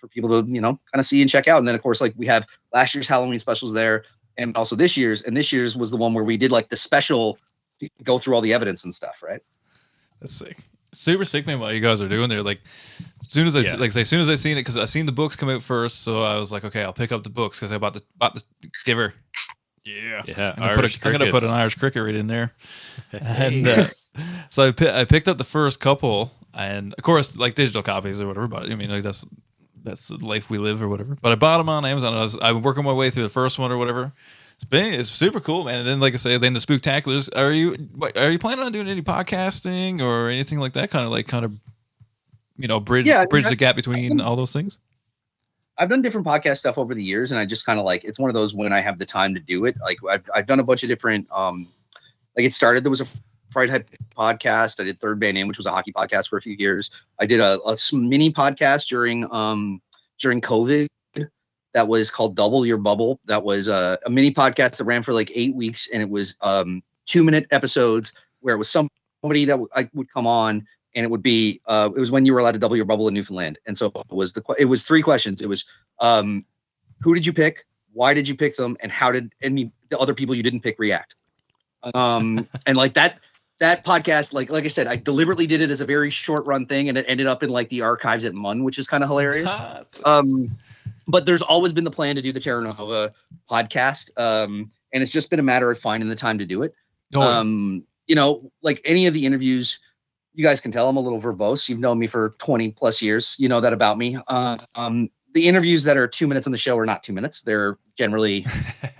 people to kind of see and check out. And then of course, like we have last year's Halloween specials there, and also this year's. And this year's was the one where we did like the special, go through all the evidence and stuff, right? That's sick. Super sick, man. What you guys are doing there, like as soon as I seen it, because I seen the books come out first, so I was like, okay, I'll pick up the books because I bought the Diver. Yeah. I'm gonna put an Irish cricket right in there, and so I picked up the first couple, and of course, like digital copies or whatever. But I mean, like that's that's the life we live or whatever. But I bought them on Amazon. I'm working my way through the first one or whatever. It's super cool, man. And then, like I say, then the Spooktaculars. Are you planning on doing any podcasting or anything like that? Kind of bridge the gap between all those things. I've done different podcast stuff over the years, and I just kind of like, it's one of those when I have the time to do it. Like I've done a bunch of different, there was a Fright Hype podcast. I did Third Band In, which was a hockey podcast for a few years. I did a mini podcast during COVID that was called Double Your Bubble. That was a mini podcast that ran for like 8 weeks, and it was 2-minute episodes where it was somebody that I would come on. And it would be, it was when you were allowed to double your bubble in Newfoundland. And so it was 3 questions. It was, who did you pick? Why did you pick them? And how did the other people you didn't pick react? And like that podcast, like I said, I deliberately did it as a very short run thing, and it ended up in like the archives at MUN, which is kind of hilarious. But there's always been the plan to do the Terra Nova podcast. And it's just been a matter of finding the time to do it. Like any of the interviews, you guys can tell I'm a little verbose. You've known me for 20 plus years. You know that about me. The interviews that are 2 minutes on the show are not 2 minutes. They're generally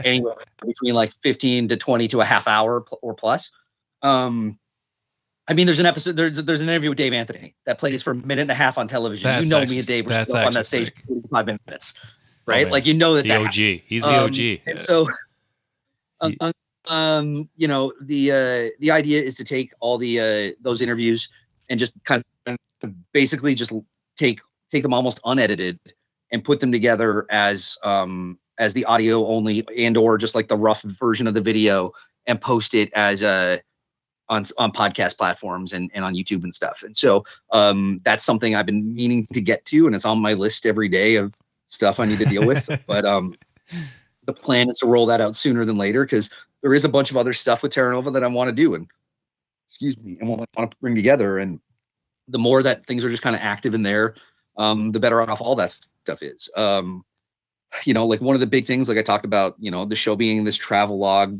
anywhere between like 15 to 20 to a half hour or plus. There's an episode, there's an interview with Dave Anthony that plays for a minute and a half on television. Me and Dave were still on that stage for 45 minutes, right? Oh, like, that. The OG. He's the OG. And so, the idea is to take all those interviews and just kind of basically just take them almost unedited and put them together as the audio only and or just like the rough version of the video and post it as on podcast platforms and on YouTube and stuff. And so that's something I've been meaning to get to, and it's on my list every day of stuff I need to deal with. But the plan is to roll that out sooner than later, because there is a bunch of other stuff with Terra Nova that I want to do and want to bring together. And the more that things are just kind of active in there, the better off all that stuff is. Like one of the big things, like I talked about, the show being this travel log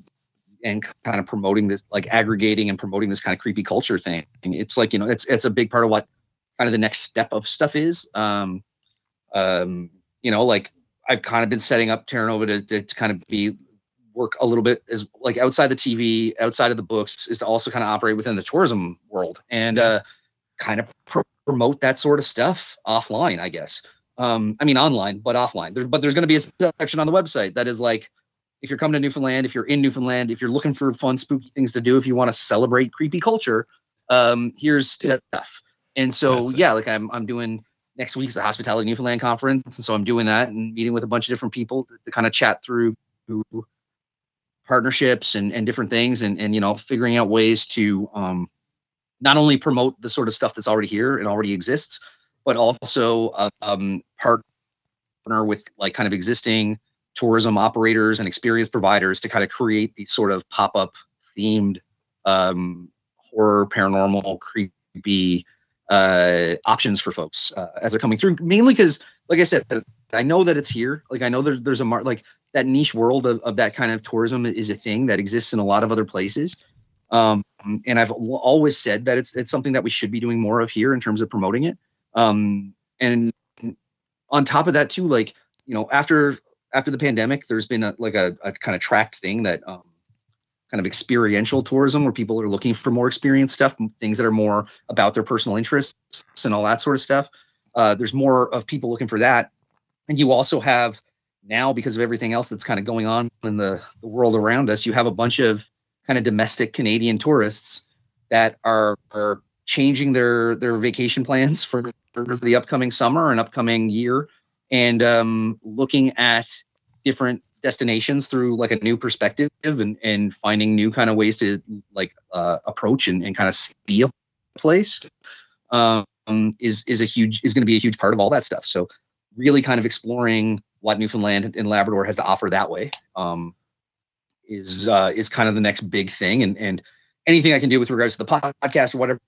and kind of promoting this, like aggregating and promoting this kind of creepy culture thing. It's like, it's a big part of what kind of the next step of stuff is. Like I've kind of been setting up Terra Nova to kind of work a little bit as like outside the TV, outside of the books, is to also kind of operate within the tourism world and kind of promote that sort of stuff offline, I guess. Online, but offline. But there's going to be a section on the website that is like, if you're coming to Newfoundland, if you're in Newfoundland, if you're looking for fun, spooky things to do, if you want to celebrate creepy culture, here's stuff. And so, like I'm doing next week's the Hospitality Newfoundland conference. And so I'm doing that and meeting with a bunch of different people to kind of chat through partnerships and different things and figuring out ways to not only promote the sort of stuff that's already here and already exists, but also partner with like kind of existing tourism operators and experience providers to kind of create these sort of pop-up themed horror, paranormal, creepy options for folks as they're coming through. Mainly because, like I said, I know that it's here. Like I know there's like that niche world of that kind of tourism is a thing that exists in a lot of other places. And I've always said that it's something that we should be doing more of here in terms of promoting it. And on top of that too, like, after the pandemic, there's been a kind of tracked thing that kind of experiential tourism where people are looking for more experience stuff, things that are more about their personal interests and all that sort of stuff. There's more of people looking for that. And you also have now, because of everything else that's kind of going on in the world around us, you have a bunch of kind of domestic Canadian tourists that are changing their vacation plans for the upcoming summer and upcoming year, and looking at different destinations through like a new perspective and finding new kind of ways to like approach and kind of see a place is going to be a huge part of all that stuff. So really kind of exploring what Newfoundland and Labrador has to offer that way is kind of the next big thing. And anything I can do with regards to the podcast or whatever,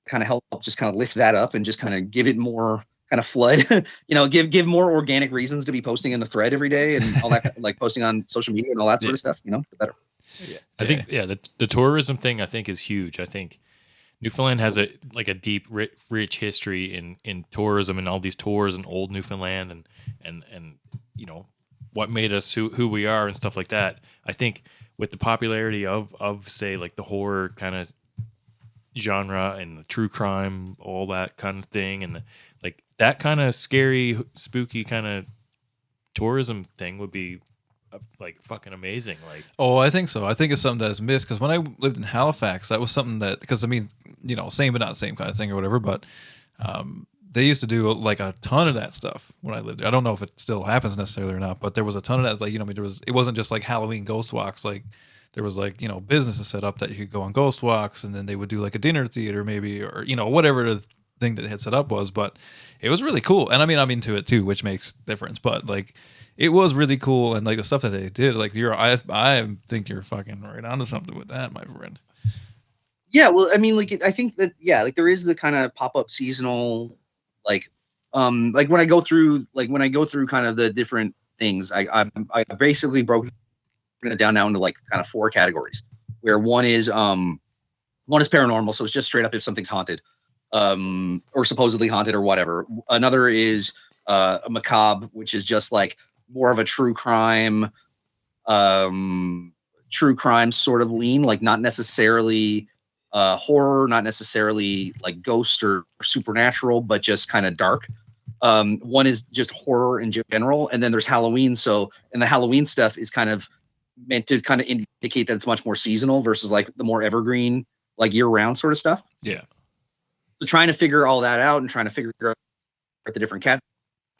kind of help just kind of lift that up and just kind of give it more kind of flood, give more organic reasons to be posting in the thread every day and all that, like posting on social media and all that sort of stuff, the better. I think, the tourism thing I think is huge. I think Newfoundland has a deep, rich history in tourism and all these tours and old Newfoundland and what made us who we are and stuff like that. I think with the popularity of say like the horror kind of genre and the true crime, all that kind of thing, and like that kind of scary, spooky kind of tourism thing would be like fucking amazing. Like, oh, I think so. I think it's something that's missed because when I lived in Halifax, that was something that, because I mean, same but not same kind of thing or whatever, but they used to do like a ton of that stuff when I lived there. I don't know if it still happens necessarily or not, but there was a ton of that. Like, it wasn't just like Halloween ghost walks. Like there was like, businesses set up that you could go on ghost walks, and then they would do like a dinner theater maybe, or, whatever the thing that they had set up was, but it was really cool. And I mean, I'm into it too, which makes difference, but like, it was really cool. And like the stuff that they did, like I think you're fucking right onto something with that, my friend. Yeah. Well, I mean, like, I think that, yeah, like there is the kind of pop-up seasonal, like when I go through kind of the different things, I basically broke it down now into like kind of 4 categories, where one is paranormal. So it's just straight up if something's haunted, or supposedly haunted or whatever. Another is a macabre, which is just like more of a true crime sort of lean, like not necessarily horror, not necessarily like ghost or supernatural, but just kind of dark. One is just horror in general, and then there's Halloween. So, and the Halloween stuff is kind of meant to kind of indicate that it's much more seasonal versus like the more evergreen, like year-round sort of stuff. Yeah. So trying to figure all that out and trying to figure out the different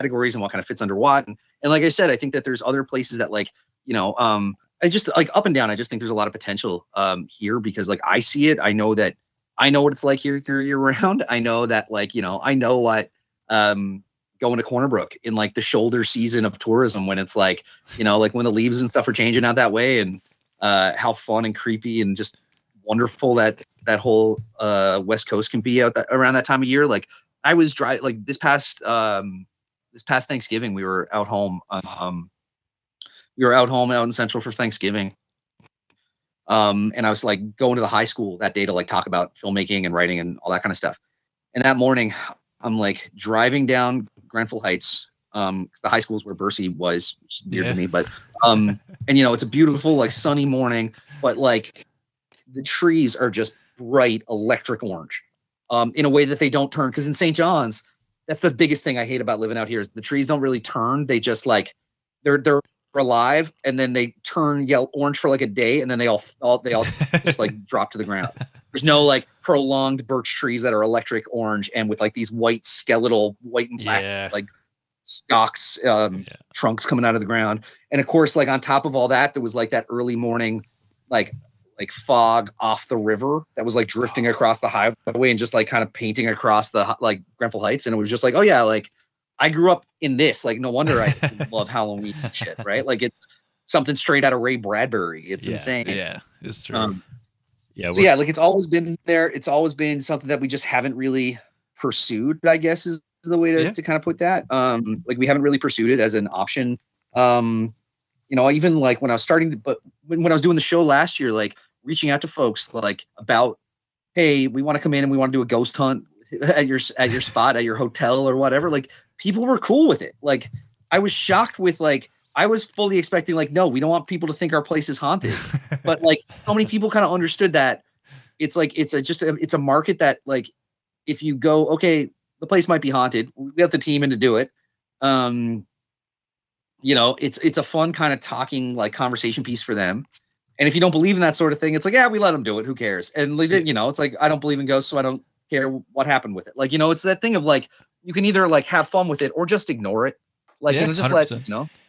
categories and what kind of fits under what. And like I said, I think that there's other places that like, I just like up and down. I just think there's a lot of potential here because like I see it. I know what it's like here year round. I know that like, I know what going to Corner Brook in like the shoulder season of tourism when it's like, like when the leaves and stuff are changing out that way, and how fun and creepy and just wonderful that whole West Coast can be around that time of year. Like I was driving like this past Thanksgiving, we were out home. Out in Central for Thanksgiving. And I was like going to the high school that day to like talk about filmmaking and writing and all that kind of stuff. And that morning I'm like driving down Grenfell Heights. The high school is where Bercy was, which is weird to me, but, and it's a beautiful, like sunny morning, but like the trees are just bright electric orange, in a way that they don't turn. Cause in St. John's, that's the biggest thing I hate about living out here is the trees don't really turn. They just like, they're alive, and then they turn orange for like a day, and then they all just like drop to the ground. There's no like prolonged birch trees that are electric orange and with like these skeletal white and black like stalks, trunks coming out of the ground. And of course, like on top of all that, there was like that early morning like fog off the river that was like drifting across the highway and just like kind of painting across the like Grenfell Heights. And it was just like, oh yeah, like I grew up in this, like, no wonder I love Halloween shit, right? Like it's something straight out of Ray Bradbury. It's insane. Yeah, it's true. So yeah, like it's always been there. It's always been something that we just haven't really pursued, I guess is the way to kind of put that. Like we haven't really pursued it as an option. Even like when I was when I was doing the show last year, like reaching out to folks like about, hey, we want to come in and we want to do a ghost hunt at your spot, at your hotel or whatever. Like people were cool with it. Like I was shocked with like, I was fully expecting like, no, we don't want people to think our place is haunted. But like so many people kind of understood that it's like, it's a market that like, if you go, okay, the place might be haunted. We got the team in to do it. It's a fun kind of talking like conversation piece for them. And if you don't believe in that sort of thing, it's like, yeah, we let them do it. Who cares? And it's like, I don't believe in ghosts, so I don't care what happened with it. Like, it's that thing of like, you can either like have fun with it or just ignore it. Like, just 100%. Let,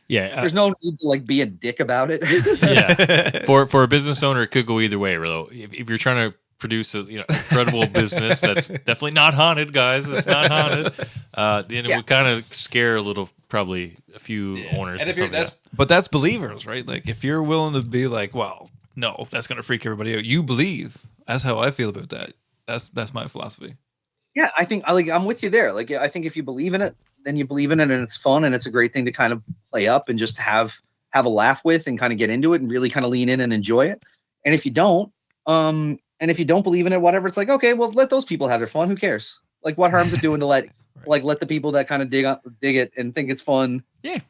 there's no need to like be a dick about it. Yeah. For a business owner, it could go either way, though. If you're trying to produce a incredible business that's definitely not haunted, guys, it's not haunted. Then it would kind of scare a little, probably a few owners. And but that's believers, right? Like if you're willing to be like, well, no, that's gonna freak everybody out. You believe. That's how I feel about that. That's my philosophy. Yeah, I think I'm with you there. Like I think if you believe in it, then you believe in it, and it's fun, and it's a great thing to kind of play up and just have a laugh with, and kind of get into it, and really kind of lean in and enjoy it. And if you don't, And if you don't believe in it, whatever, it's like, okay, well, let those people have their fun. Who cares? Like, what harm's it doing to let let the people that kind of dig it and think it's fun,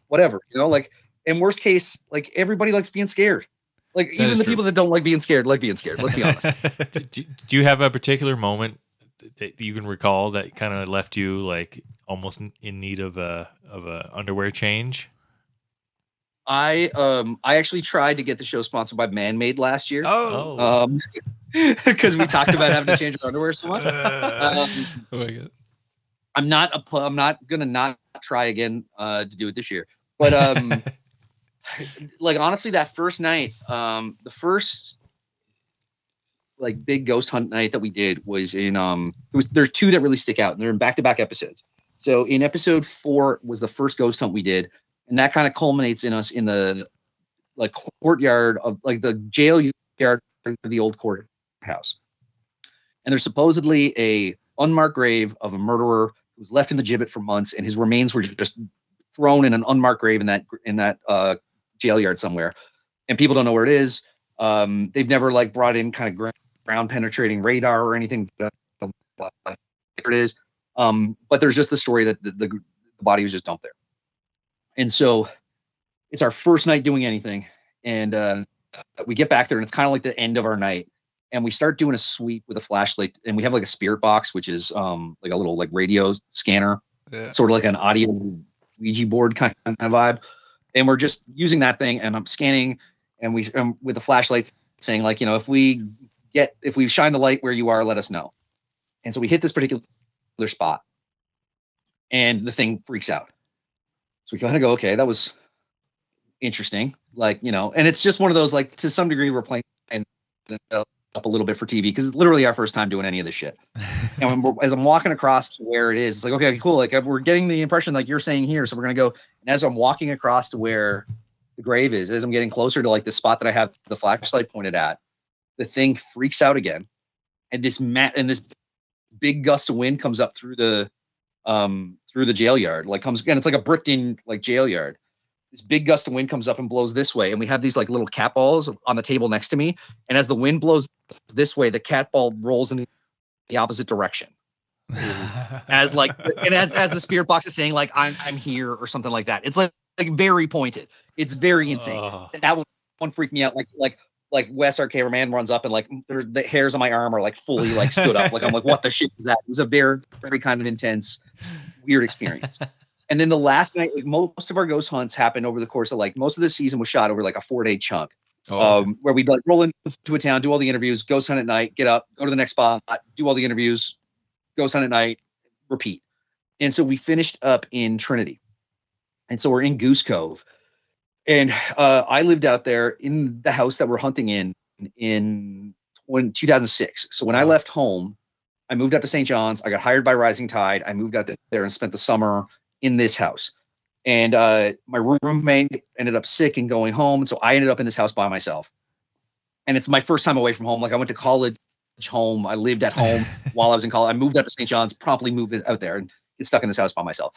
whatever, like, in worst case, like, everybody likes being scared. Like, even the people that don't like being scared like being scared. Let's be honest. Do you have a particular moment that you can recall that kind of left you like almost in need of a underwear change? I actually tried to get the show sponsored by Man-Made last year. Because we talked about having to change our underwear so much. Oh my God. I'm not gonna not try again to do it this year. But like, honestly, that first night, the first like big ghost hunt night that we did was in there's two that really stick out, and they're in back-to-back episodes. So in episode 4 was the first ghost hunt we did, and that kind of culminates in us in the like courtyard of like the jail yard of the old courthouse. And there's supposedly a unmarked grave of a murderer who was left in the gibbet for months, and his remains were just thrown in an unmarked grave in that jail yard somewhere, and people don't know where it is. They've never like brought in kind of ground penetrating radar or anything. It is, but there's just the story that the body was just dumped there. And so it's our first night doing anything, and we get back there, and it's kind of like the end of our night, and we start doing a sweep with a flashlight, and we have like a spirit box, which is like a little like radio scanner, sort of like an audio Ouija board kind of vibe. And we're just using that thing, and I'm scanning, and we with a flashlight saying like, if we shine the light where you are, let us know. And so we hit this particular spot, and the thing freaks out. So we kind of go, okay, that was interesting. Like, and it's just one of those, like, to some degree we're playing up a little bit for TV because it's literally our first time doing any of this shit. And as I'm walking across to where it is, it's like, okay, cool. Like, we're getting the impression like you're saying here. So we're going to go. And as I'm walking across to where the grave is, as I'm getting closer to like the spot that I have the flashlight pointed at, the thing freaks out again. And this big gust of wind comes up through the jail yard, like comes again. It's like a bricked in like jail yard. This big gust of wind comes up and blows this way. And we have these like little cat balls on the table next to me. And as the wind blows this way, the cat ball rolls in the opposite direction. as the spirit box is saying like, I'm here or something like that. It's like very pointed. It's very insane. That one freaked me out. Like Wes, our cameraman, runs up and like the hairs on my arm are like fully like stood up. Like, I'm like, what the shit is that? It was a very, very kind of intense, weird experience. And then the last night, like, most of our ghost hunts happened over the course of like, most of the season was shot over like a 4-day chunk, where we'd like roll into a town, do all the interviews, ghost hunt at night, get up, go to the next spot, do all the interviews, ghost hunt at night, repeat. And so we finished up in Trinity. And so we're in Goose Cove. And I lived out there in the house that we're hunting in 2006. So when I left home, I moved out to St. John's. I got hired by Rising Tide. I moved out there and spent the summer in this house. And my roommate ended up sick and going home. And so I ended up in this house by myself. And it's my first time away from home. Like, I went to college home. I lived at home while I was in college. I moved out to St. John's, promptly moved out there and get stuck in this house by myself.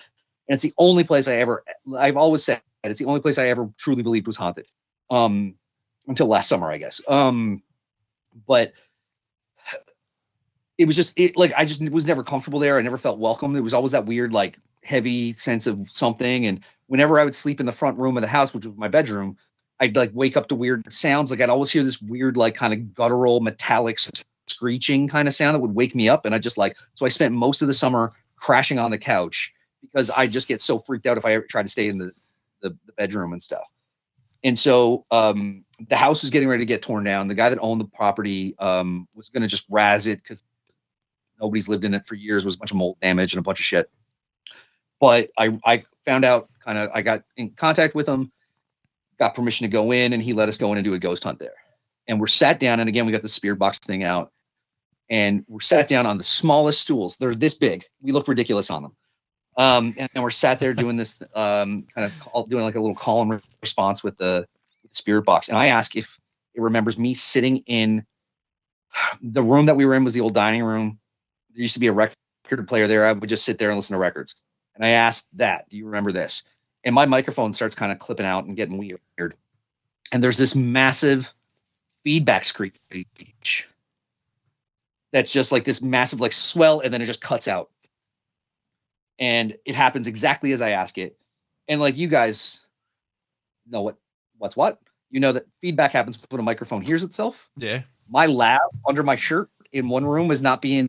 And it's the only place I've always said, it's the only place I ever truly believed was haunted. Until last summer, I guess. But it was just, I just was never comfortable there. I never felt welcome. There was always that weird, like, heavy sense of something. And whenever I would sleep in the front room of the house, which was my bedroom, I'd like wake up to weird sounds. Like, I'd always hear this weird, like, kind of guttural, metallic screeching kind of sound that would wake me up. And I just so I spent most of the summer crashing on the couch because I just get so freaked out if I ever try to stay in the bedroom and stuff. And so the house was getting ready to get torn down. The guy that owned the property was going to just razz it because nobody's lived in it for years. It was a bunch of mold damage and a bunch of shit. But I found out I got in contact with him, got permission to go in, and he let us go in and do a ghost hunt there. And we're sat down, and again, we got the spirit box thing out, and we're sat down on the smallest stools. They're this big. We look ridiculous on them. And we're sat there doing this doing like a little call and response with the spirit box. And I ask if it remembers me sitting in the room that we were in was the old dining room. There used to be a record player there. I would just sit there and listen to records. And I asked that, do you remember this? And my microphone starts kind of clipping out and getting weird. And there's this massive feedback screech. that's just like this massive like swell, and then it just cuts out. And it happens exactly as I ask it. And like you guys know what's what? You know that feedback happens when a microphone hears itself. Yeah. My lab under my shirt in one room is not being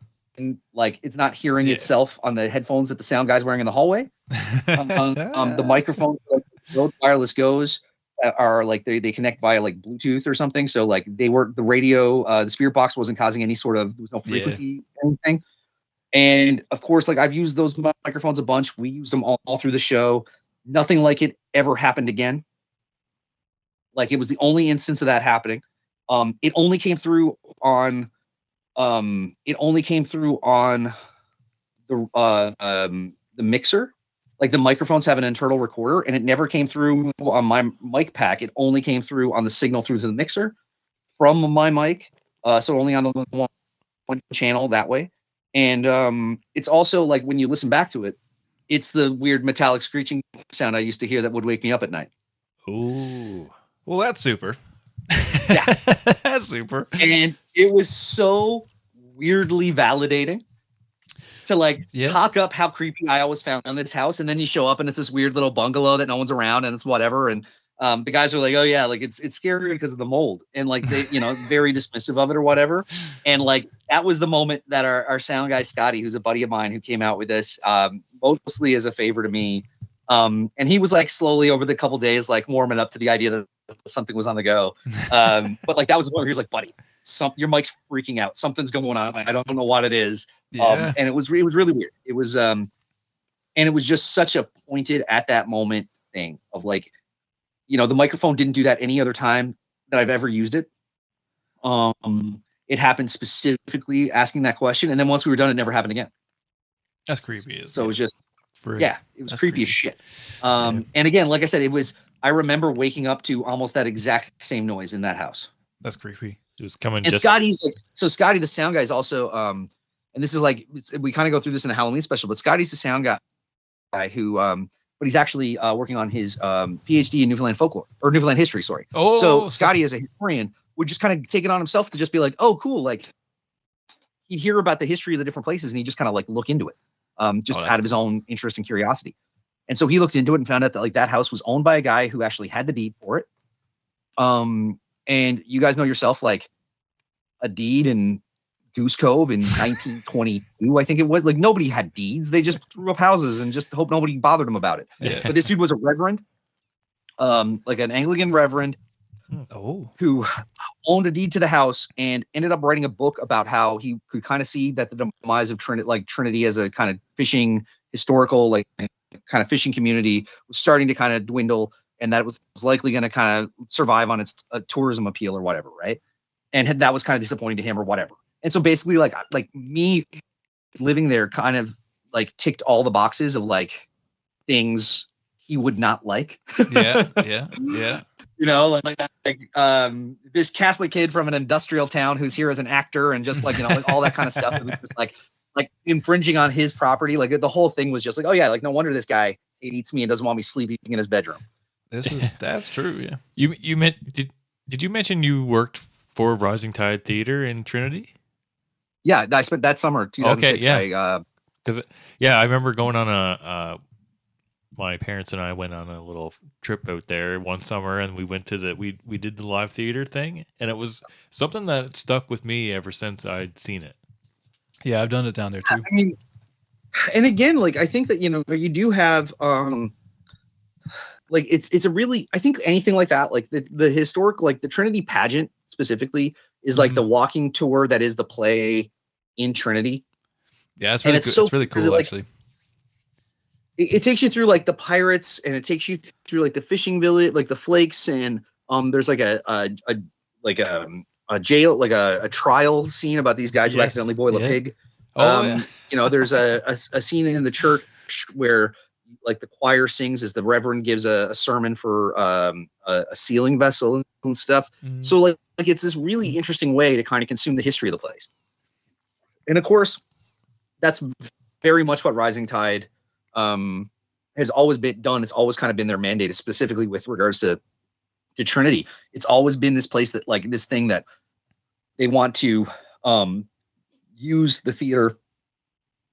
like, it's not hearing itself on the headphones that the sound guy's wearing in the hallway. The microphones, like, Rode Wireless Goes are like they connect via like Bluetooth or something. So like they were the radio, the spirit box wasn't causing any sort of, there was no frequency anything. And of course, like I've used those microphones a bunch. We used them all through the show. Nothing like it ever happened again. Like it was the only instance of that happening. It only came through on the mixer. Like the microphones have an internal recorder, and it never came through on my mic pack. It only came through on the signal through to the mixer from my mic. So only on the one channel that way. And it's also like when you listen back to it, it's the weird metallic screeching sound I used to hear that would wake me up at night. Ooh. Well, that's super. Yeah. That's super. And it was so weirdly validating to like talk up how creepy I always found this house. And then you show up and it's this weird little bungalow that no one's around and it's whatever. And the guys are like, oh yeah, like it's scary because of the mold, and like they, very dismissive of it or whatever. And like that was the moment that our sound guy Scotty, who's a buddy of mine who came out with this, mostly as a favor to me. And he was like slowly over the couple days, like warming up to the idea that something was on the go. But like that was the point where he was like, buddy, your mic's freaking out. Something's going on. I don't know what it is. And it was really weird. It was, and it was just such a pointed at that moment thing of like, the microphone didn't do that any other time that I've ever used it. It happened specifically asking that question. And then once we were done, it never happened again. That's creepy. So it was just, it was creepy as shit. And again, like I said, I remember waking up to almost that exact same noise in that house. That's creepy. It was coming. And Scotty's like, so Scotty, the sound guy, is also, and this is like, we kind of go through this in a Halloween special, but Scotty's the sound guy who, but he's actually working on his PhD in Newfoundland folklore or Newfoundland history. Sorry. Oh, so Scotty, as a historian, would just kind of take it on himself to just be like, oh, cool. Like he'd hear about the history of the different places and he just kind of like look into it, just out of his own interest and curiosity. And so he looked into it and found out that like that house was owned by a guy who actually had the deed for it. And you guys know yourself, like a deed in Goose Cove in 1922, I think it was, like nobody had deeds. They just threw up houses and just hope nobody bothered them about it. Yeah. But this dude was a reverend, like an Anglican reverend, who owned a deed to the house and ended up writing a book about how he could kind of see that the demise of Trinity as a kind of fishing historical, like kind of fishing community was starting to kind of dwindle, and that it was likely going to kind of survive on its tourism appeal or whatever, right? And that was kind of disappointing to him or whatever. And so basically, like me living there kind of like ticked all the boxes of like things he would not like. Yeah. This Catholic kid from an industrial town who's here as an actor and just like, like all that kind of stuff. It was just like infringing on his property. Like the whole thing was just like, oh yeah, like no wonder this guy hates me and doesn't want me sleeping in his bedroom. That's true. Yeah. Did you mention you worked for Rising Tide Theater in Trinity? Yeah, I spent that summer, 2006. Okay, yeah. I remember going on my parents and I went on a little trip out there one summer, and we went to we did the live theater thing, and it was something that stuck with me ever since I'd seen it. Yeah, I've done it down there too. I mean, and again, like I think that you do have like it's a really, I think anything like that, like the historic, like the Trinity pageant specifically is like the walking tour that is the play in Trinity. Yeah, it's really cool. It's really cool, actually. It takes you through like the pirates, and it takes you through like the fishing village, like the flakes, and there's like a jail, like a trial scene about these guys who accidentally boil a pig. There's a scene in the church where like the choir sings as the reverend gives a sermon for a sealing vessel and stuff. So like it's this really interesting way to kind of consume the history of the place. And of course, that's very much what Rising Tide has always been done. It's always kind of been their mandate, specifically with regards to Trinity. It's always been this place that like this thing that they want to use the theater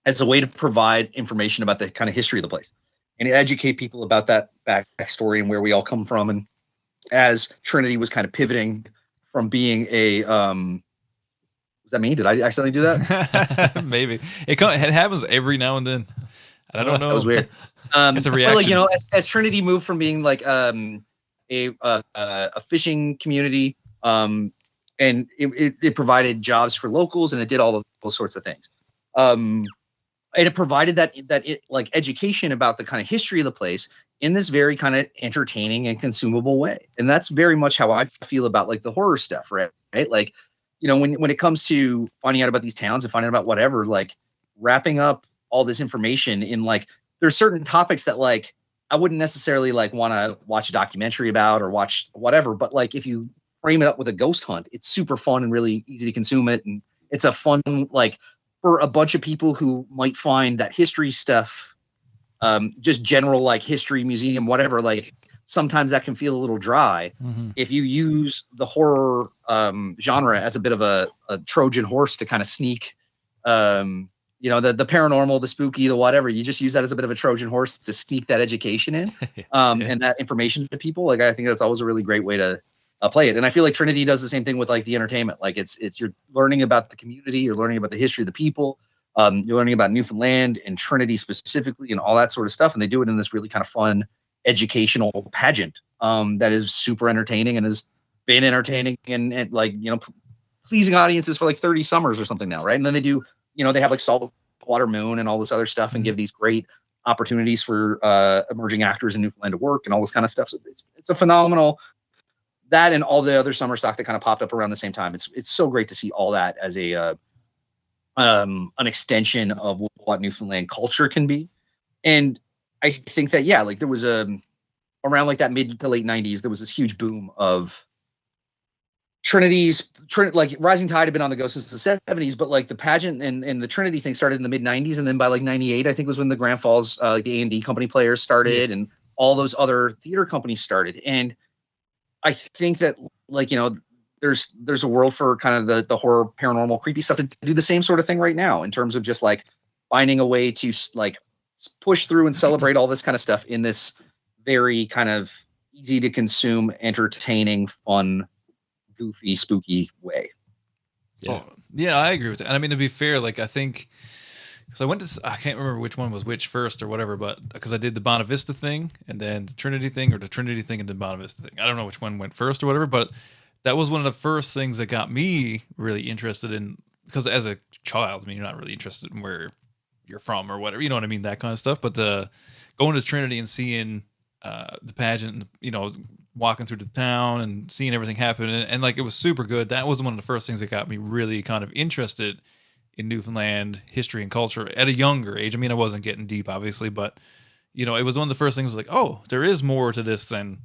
as a way to provide information about the kind of history of the place and educate people about that backstory and where we all come from. And as Trinity was kind of pivoting from being a, was that me? Did I accidentally do that? Maybe it happens every now and then. I don't know. That was weird. It's a reaction. But, like, you know, as Trinity moved from being like a fishing community, and it provided jobs for locals, and it did all those sorts of things. And it provided that like education about the kind of history of the place in this very kind of entertaining and consumable way. And that's very much how I feel about like the horror stuff, right? Like, you know, when it comes to finding out about these towns and finding out about whatever, like wrapping up all this information in like, there's certain topics that like I wouldn't necessarily like want to watch a documentary about or watch whatever, but like if you frame it up with a ghost hunt, it's super fun and really easy to consume it. And it's a fun, like, for a bunch of people who might find that history stuff, just general like history, museum, whatever, like sometimes that can feel a little dry. Mm-hmm. If you use the horror genre as a bit of a Trojan horse to kind of sneak, you know, the paranormal, the spooky, the whatever, you just use that as a bit of a Trojan horse to sneak that education in, and that information to people. Like, I think that's always a really great way to play it. And I feel like Trinity does the same thing with like the entertainment. Like it's you're learning about the community, you're learning about the history of the people, you're learning about Newfoundland and Trinity specifically and all that sort of stuff. And they do it in this really kind of fun educational pageant that is super entertaining and has been entertaining and like, you know, pleasing audiences for like 30 summers or something now, right? And then they do, you know, they have like Saltwater Moon and all this other stuff and give these great opportunities for emerging actors in Newfoundland to work and all this kind of stuff. So it's a phenomenal, that and all the other summer stock that kind of popped up around the same time. It's so great to see all that as a an extension of what Newfoundland culture can be. And I think that, yeah, like there was around like that mid to late 90s, there was this huge boom of like Rising Tide had been on the go since the 70s, but like the pageant and the Trinity thing started in the mid 90s. And then by like 98, I think was when the Grand Falls, like the A&D company players started, yes, and all those other theater companies started. And I think that, like, you know, there's a world for kind of the horror, paranormal, creepy stuff to do the same sort of thing right now in terms of just like finding a way to like push through and celebrate all this kind of stuff in this very kind of easy to consume, entertaining, fun, goofy, spooky way. Yeah. Oh, yeah, I agree with that. And I mean, to be fair, like I think, because I can't remember which one was which first or whatever, but because I did the Bonavista thing and then the Trinity thing, or the Trinity thing and the Bonavista thing. I don't know which one went first or whatever, but that was one of the first things that got me really interested in, because as a child, I mean, you're not really interested in where you're from or whatever, you know what I mean? That kind of stuff. But going to Trinity and seeing the pageant, and, you know, walking through the town and seeing everything happen, and like it was super good. That was one of the first things that got me really kind of interested in Newfoundland history and culture at a younger age. I mean, I wasn't getting deep, obviously, but, you know, it was one of the first things like, oh, there is more to this than,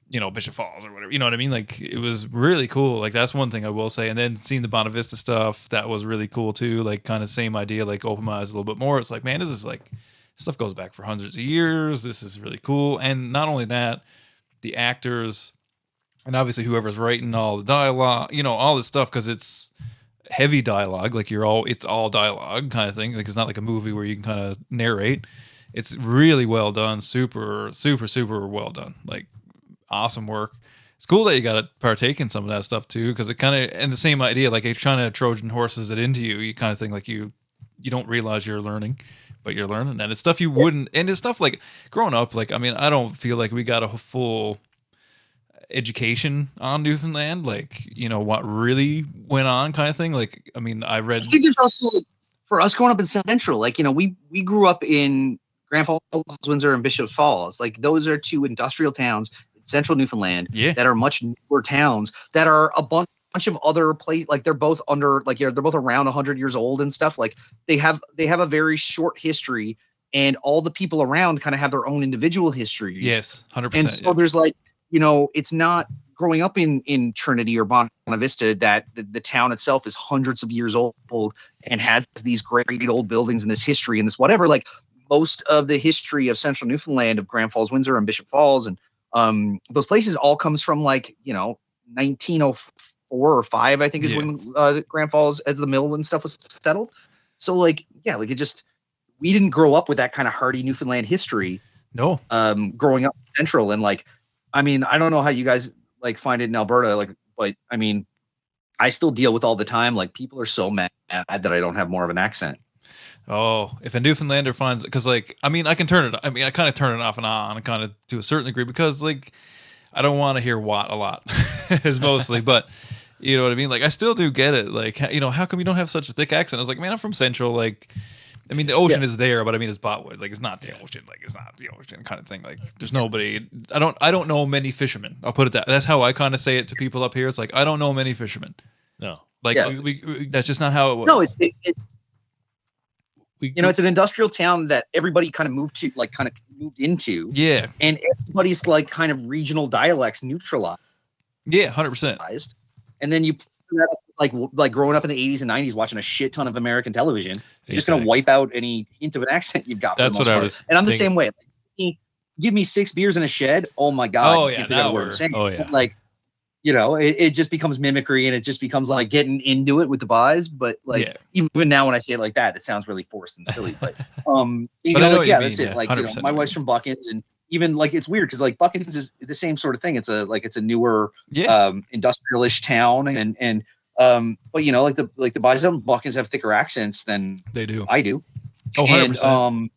you know, Bishop Falls or whatever. You know what I mean? Like, it was really cool. Like, that's one thing I will say. And then seeing the Bonavista stuff, that was really cool too. Like, kind of same idea, like open my eyes a little bit more. It's like, man, this is like, stuff goes back for hundreds of years. This is really cool. And not only that, the actors and obviously whoever's writing all the dialogue, you know, all this stuff, because it's heavy dialogue. Like it's all dialogue kind of thing. Like, it's not like a movie where you can kind of narrate. It's really well done. Super, super, super well done. Like, awesome work. It's cool that you got to partake in some of that stuff too, because it kind of, and the same idea, like it kind of Trojan horses it into you. You kind of think like you don't realize you're learning, but you're learning, and it's stuff you wouldn't. And it's stuff like growing up. Like, I mean, I don't feel like we got a full education on Newfoundland. Like, you know, what really went on, kind of thing. Like, I mean, I read. I think there's also, like, for us growing up in Central, like, you know, we grew up in Grand Falls, Windsor, and Bishop Falls. Like, those are two industrial towns in Central Newfoundland, yeah, that are much newer towns that are a bunch of other places. Like, they're both under, like, they're both around 100 years old and stuff. Like, they have a very short history, and all the people around kind of have their own individual histories. Yes, 100%. And so there's like, you know, it's not growing up in Trinity or Bonavista that the town itself is hundreds of years old and has these great old buildings and this history and this whatever. Like, most of the history of Central Newfoundland, of Grand Falls, Windsor, and Bishop Falls, and those places all comes from, like, you know, 4 or 5, I think, is Yeah. when Grand Falls as the mill and stuff was settled. So like, yeah, like we didn't grow up with that kind of hardy Newfoundland history. No. Growing up in Central, and like, I mean, I don't know how you guys like find it in Alberta, like, but I mean, I still deal with all the time. Like, people are so mad that I don't have more of an accent. Oh, if a Newfoundlander finds, because like, I mean, I can turn it. I mean, I kind of turn it off and on, kind of to a certain degree, because like, I don't want to hear "what" a lot, is mostly, but you know what I mean. Like, I still do get it. Like, you know, how come you don't have such a thick accent? I was like, man, I'm from Central. Like, I mean, the ocean is there, but I mean, it's Botwood. Like, it's not the ocean. Like, it's not the ocean kind of thing. Like, there's nobody. I don't know many fishermen. I'll put it that. That's how I kind of say it to people up here. It's like, I don't know many fishermen. No, like that's just not how it was. No, it's an industrial town that everybody kind of moved into. Yeah, and everybody's like kind of regional dialects neutralized. Yeah, 100%. And then you like growing up in the 80s and 90s watching a shit ton of American television, you're just gonna wipe out any hint of an accent you've got. That's what I was. And I'm the same way. Like, give me 6 beers in a shed. Oh my god. Oh yeah. Like, you know, it just becomes mimicry, and it just becomes like getting into it with the buys. But like, even now when I say it like that, it sounds really forced and silly. But that's it. Like, you know, my wife's from Buckins, and even like, it's weird because like Buckins is the same sort of thing. It's a newer industrialish town, and but you know, like the buys in Buckins have thicker accents than they do. I do. Oh, 100%. And,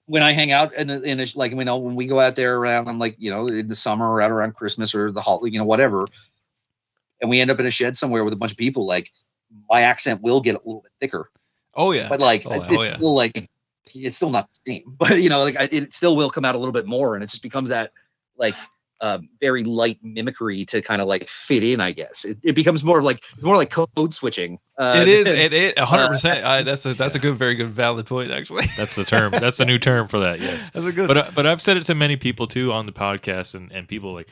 when I hang out in a like, you know, when we go out there around, like, you know, in the summer or out around Christmas or the holiday, you know, whatever, and we end up in a shed somewhere with a bunch of people, like, my accent will get a little bit thicker. Oh yeah. But like, still like, it's still not the same, but you know, like it still will come out a little bit more, and it just becomes that like very light mimicry to kind of like fit in, I guess. It becomes more like code switching. It is 100%. That's a good, very good, valid point. Actually, that's the term. That's a new term for that. Yes, that's a good. But I've said it to many people too on the podcast, and people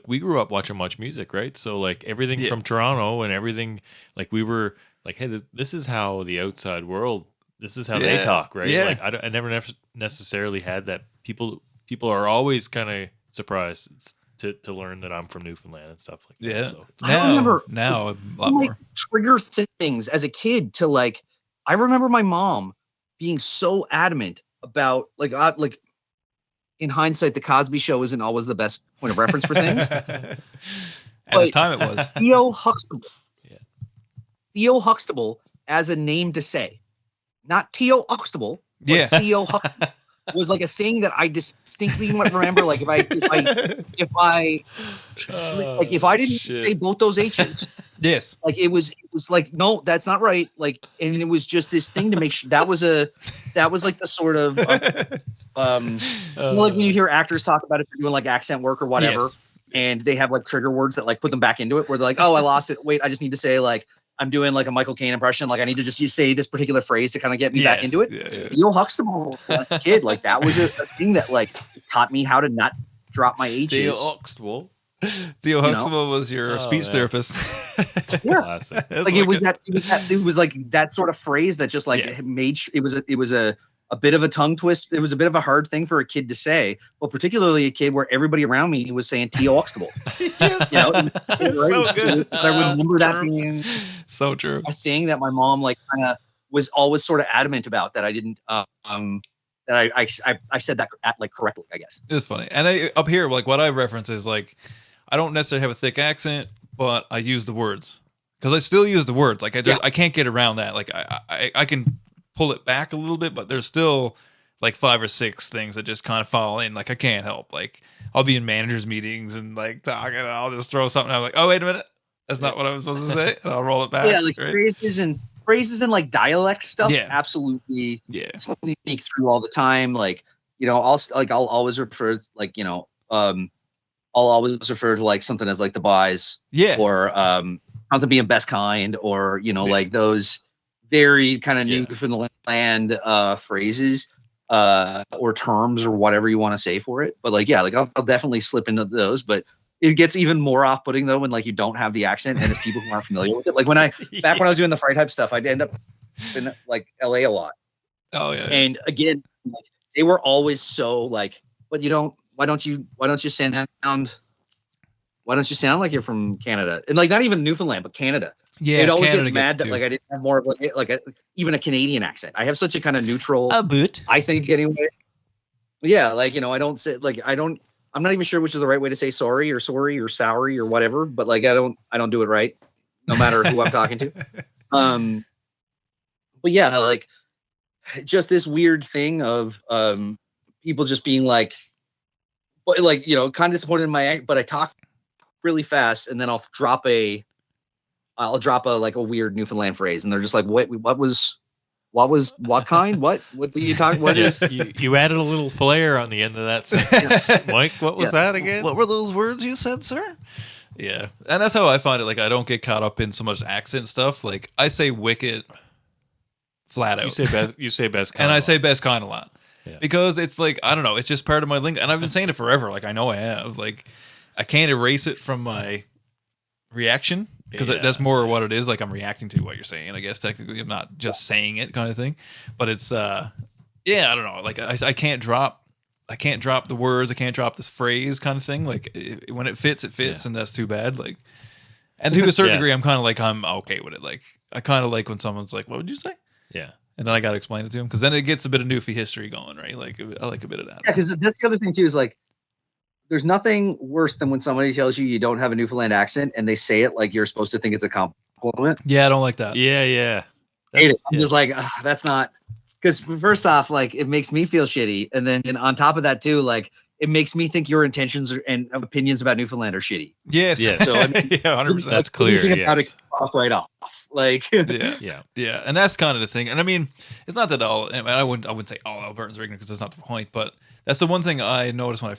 we grew up watching much music, right? So like everything from Toronto and everything, like we were like, hey, this is how the outside world. This is how they talk, right? Yeah. Like I never necessarily had that. People are always kind of surprised to learn that I'm from Newfoundland and stuff like that. Yeah. So. I remember now a lot more trigger things as a kid to like. I remember my mom being so adamant about like in hindsight, the Cosby Show isn't always the best point of reference for things. At the time, it was Theo Huxtable. Yeah. Theo Huxtable as a name to say, not Theo Huxtable. Yeah. Theo Huxtable was like a thing that I distinctly remember. Like if I didn't say both those H's, yes, like it was like, no, that's not right. Like, and it was just this thing to make sure that was like the sort of like when you hear actors talk about if they're doing like accent work or whatever, and they have like trigger words that like put them back into it, where they're like, oh, I lost it. Wait, I just need to say like, I'm doing like a Michael Caine impression. Like I need to just say this particular phrase to kind of get me back into it. Yeah. Theo Huxtable as a kid, like that was a thing that like taught me how to not drop my H's. Theo Huxtable was your speech therapist. Yeah, like it was like that sort of phrase that just like made it was a bit of a tongue twist. It was a bit of a hard thing for a kid to say, but particularly a kid where everybody around me was saying Theo Huxtable. Yes, you know, so good. I remember that being so true. A thing that my mom like kind of was always sort of adamant about, that I didn't that I said that like correctly, I guess. It's funny. And up here, like what I reference is like, I don't necessarily have a thick accent, but I use the words, because I still use the words. Like I can't get around that. Like I can pull it back a little bit, but there's still like 5 or 6 things that just kind of fall in. Like I can't help. Like I'll be in managers meetings and like talking, and I'll just throw something. I'm like, oh wait a minute, that's not what I was supposed to say. And I'll roll it back. Yeah, like phrases and like dialect stuff. Yeah, absolutely. Yeah, something you sneak through all the time. Like, you know, I'll always refer like, you know, I'll always refer to like something as like the buys. Yeah, or something being best kind, or you know, like those very kind of Newfoundland phrases or terms or whatever you want to say for it. But like, yeah, like I'll definitely slip into those, but it gets even more off-putting though when like you don't have the accent and it's people who aren't familiar with it. Like when I was doing the Fright Hype stuff, I'd end up in like LA a lot. Oh yeah. And again, like, they were always so like, but why don't you sound why don't you sound like you're from Canada? And like not even Newfoundland, but Canada. Yeah, They'd always Canada get mad gets that like I didn't have more of even a Canadian accent. I have such a kind of neutral, boot. I think anyway. Yeah, like I don't say I'm not even sure which is the right way to say sorry or sorry or whatever, but like I don't do it right, no matter who I'm talking to. But yeah, like just this weird thing of people just being like kind of disappointed in my act, but I talk really fast and then I'll drop a like a weird Newfoundland phrase and they're just like, what kind? What were you talking? What is? You added a little flair on the end of that sentence. Mike, what was that again? What were those words you said, sir? Yeah, and that's how I find it. Like, I don't get caught up in so much accent stuff. Like, I say wicked flat out. You say best kind and I say best kind a lot. Yeah. Because it's like, I don't know, it's just part of my lingo. And I've been saying it forever. Like, I know I have. Like, I can't erase it from my reaction. Because that's more what it is. Like, I'm reacting to what you're saying. I guess technically I'm not just saying it kind of thing. But it's, I don't know. Like, I can't drop the words. I can't drop this phrase kind of thing. Like, when it fits, and that's too bad. Like, and to a certain degree, I'm kind of like, I'm okay with it. Like, I kind of like when someone's like, what would you say? Yeah. And then I got to explain it to him because then it gets a bit of Newfie history going, right? Like, I like a bit of that. Yeah, because that's the other thing too is like, there's nothing worse than when somebody tells you don't have a Newfoundland accent and they say it like you're supposed to think it's a compliment. Yeah, I don't like that. Yeah. Hate it. I'm just like, that's not, because first off, like it makes me feel shitty, and then on top of that too, like it makes me think your intentions and opinions about Newfoundland are shitty. Yes. Yeah. So I mean, 100%. That's clear. Think about it off right off. Like yeah, and that's kind of the thing. And I mean, it's not that I wouldn't say all Albertans are ignorant because that's not the point. But that's the one thing I noticed when I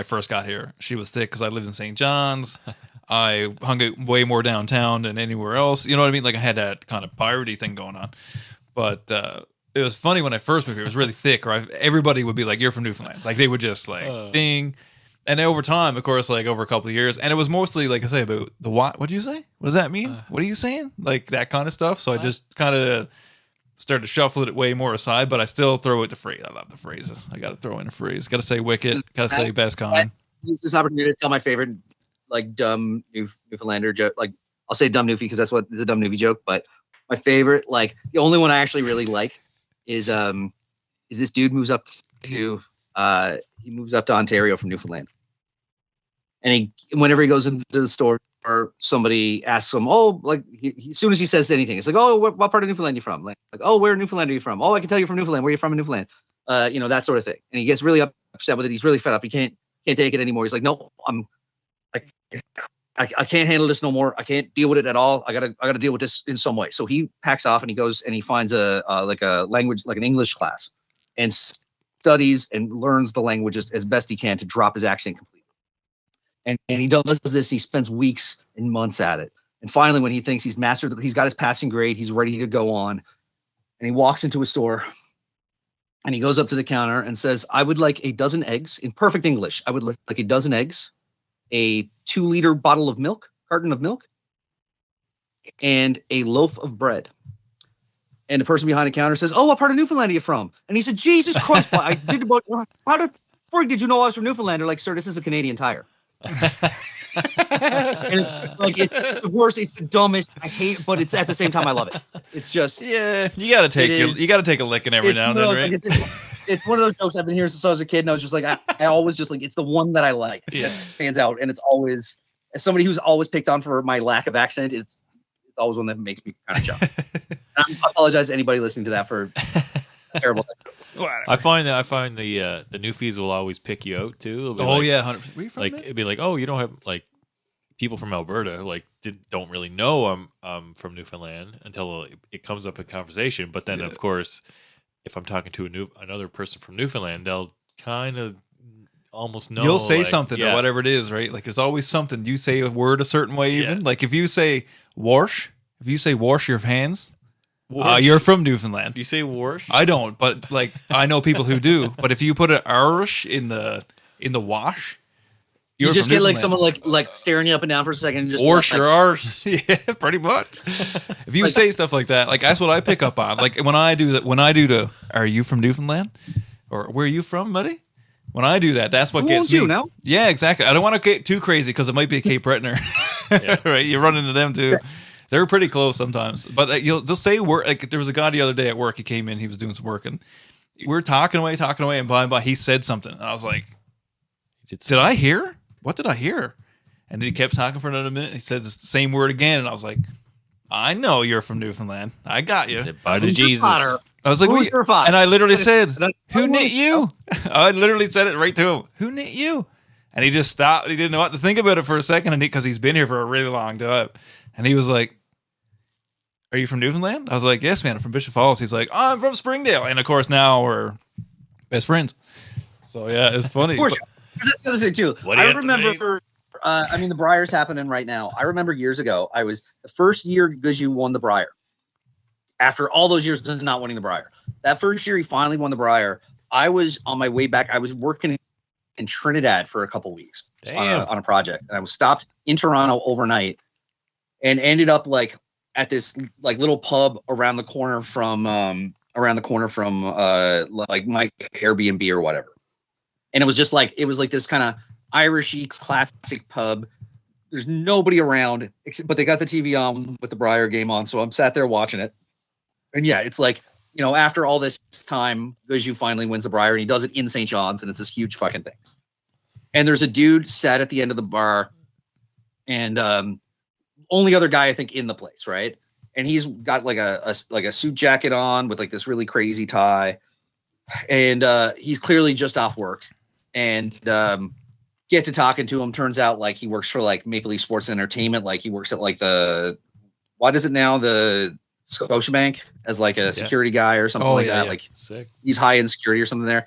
first got here, she was thick because I lived in St. John's. I hung out way more downtown than anywhere else. You know what I mean? Like I had that kind of piratey thing going on. But it was funny when I first moved here. It was really thick. Or everybody would be like, "You're from Newfoundland." Like they would just like ding. And then over time, of course, like over a couple of years, and it was mostly like I say about the what. What do you say? What does that mean? What are you saying? Like that kind of stuff. So I just kind of started shuffling it way more aside, but I still throw it to phrase. I love the phrases. I got to throw in a phrase. Got to say wicked. Got to say best kind. Use this opportunity to tell my favorite like dumb Newfoundlander joke. Like I'll say dumb Newfie because that's what is a dumb Newfie joke. But my favorite, like the only one I actually really like, is this dude moves up to Ontario from Newfoundland. And whenever he goes into the store or somebody asks him, as soon as he says anything, it's like, oh, what part of Newfoundland are you from? Like, oh, where in Newfoundland are you from? Oh, I can tell you're from Newfoundland. Where are you from in Newfoundland? That sort of thing. And he gets really upset with it. He's really fed up. He can't take it anymore. He's like, no, I can't handle this no more. I can't deal with it at all. I gotta deal with this in some way. So he packs off and he goes and he finds a language, like an English class, and studies and learns the languages as best he can to drop his accent completely. And he does this. He spends weeks and months at it. And finally, when he thinks he's mastered, he's got his passing grade, he's ready to go on. And he walks into a store and he goes up to the counter and says, I would like a dozen eggs in perfect English. I would like a dozen eggs, a 2-liter carton of milk, and a loaf of bread. And the person behind the counter says, oh, what part of Newfoundland are you from? And he said, Jesus Christ, how the freak did you know I was from Newfoundland? They're like, sir, this is a Canadian Tire. And it's like it's the worst, it's the dumbest. I hate it, but it's at the same time I love it. It's just you gotta take a licking every now and then, right? It's one of those jokes I've been hearing since I was a kid, and I was just like, I always just like it's the one that I like that stands out, and it's always, as somebody who's always picked on for my lack of accent, it's always one that makes me kind of jump. I apologize to anybody listening to that for terrible thing. I find the Newfies will always pick you out too. Oh like, 100%. Where you from? Like it'd be like, oh, you don't have like people from Alberta like don't really know I'm from Newfoundland until it comes up in conversation. But then of course, if I'm talking to another person from Newfoundland, they'll kind of almost know. You'll say something or whatever it is, right? Like there's always something. You say a word a certain way, even like if you say wash your hands. You're from Newfoundland. Do you say wash? I don't, but like I know people who do. But if you put an Irish in the wash, you just get like someone like staring you up and down for a second. And just wash your arse. Yeah, pretty much. If you say stuff like that, like that's what I pick up on. Like when I do that, are you from Newfoundland, or where are you from, buddy? When I do that, that's what Who gets owns me. you now? Yeah, exactly. I don't want to get too crazy because it might be a Cape Brettoner. Right? You run into them too. They're pretty close sometimes. But they'll say work. Like there was a guy the other day at work. He came in. He was doing some work, and we were talking away, and by and by, he said something, and I was like, "Did I hear? What did I hear?" And then he kept talking for another minute. And he said the same word again, and I was like, "I know you're from Newfoundland. I got you." Bye to Jesus. I was like, Who's your father? and I literally said, "Who knit you? you?" I literally said it right to him. "Who knit you?" And he just stopped. He didn't know what to think about it for a second, and because he's been here for a really long time, and he was like, "Are you from Newfoundland?" I was like, "Yes, man. I'm from Bishop Falls." He's like, "Oh, I'm from Springdale," and of course now we're best friends. So yeah, it's funny. Of course, that's the other thing too. What do you I have to remember. I mean, the Briar's happening right now. I remember years ago. I was the first year Guzhu won the Briar. After all those years of not winning the Briar, that first year he finally won the Briar. I was on my way back. I was working in Trinidad for a couple weeks on a project, and I was stopped in Toronto overnight, and ended up like at this like little pub around the corner from like my Airbnb or whatever. And it was just like this kind of Irishy classic pub. There's nobody around, but they got the TV on with the Briar game on, so I'm sat there watching it. And yeah, it's like, you know, after all this time, Guzhu finally wins the Briar, and he does it in St. John's, and it's this huge fucking thing. And there's a dude sat at the end of the bar, and only other guy I think in the place, right? And he's got like a suit jacket on with like this really crazy tie, and he's clearly just off work. And get to talking to him. Turns out like he works for like Maple Leaf Sports Entertainment. Like he works at like the Scotiabank as like a security guy or something that. Yeah. Like sick. He's high in security or something there.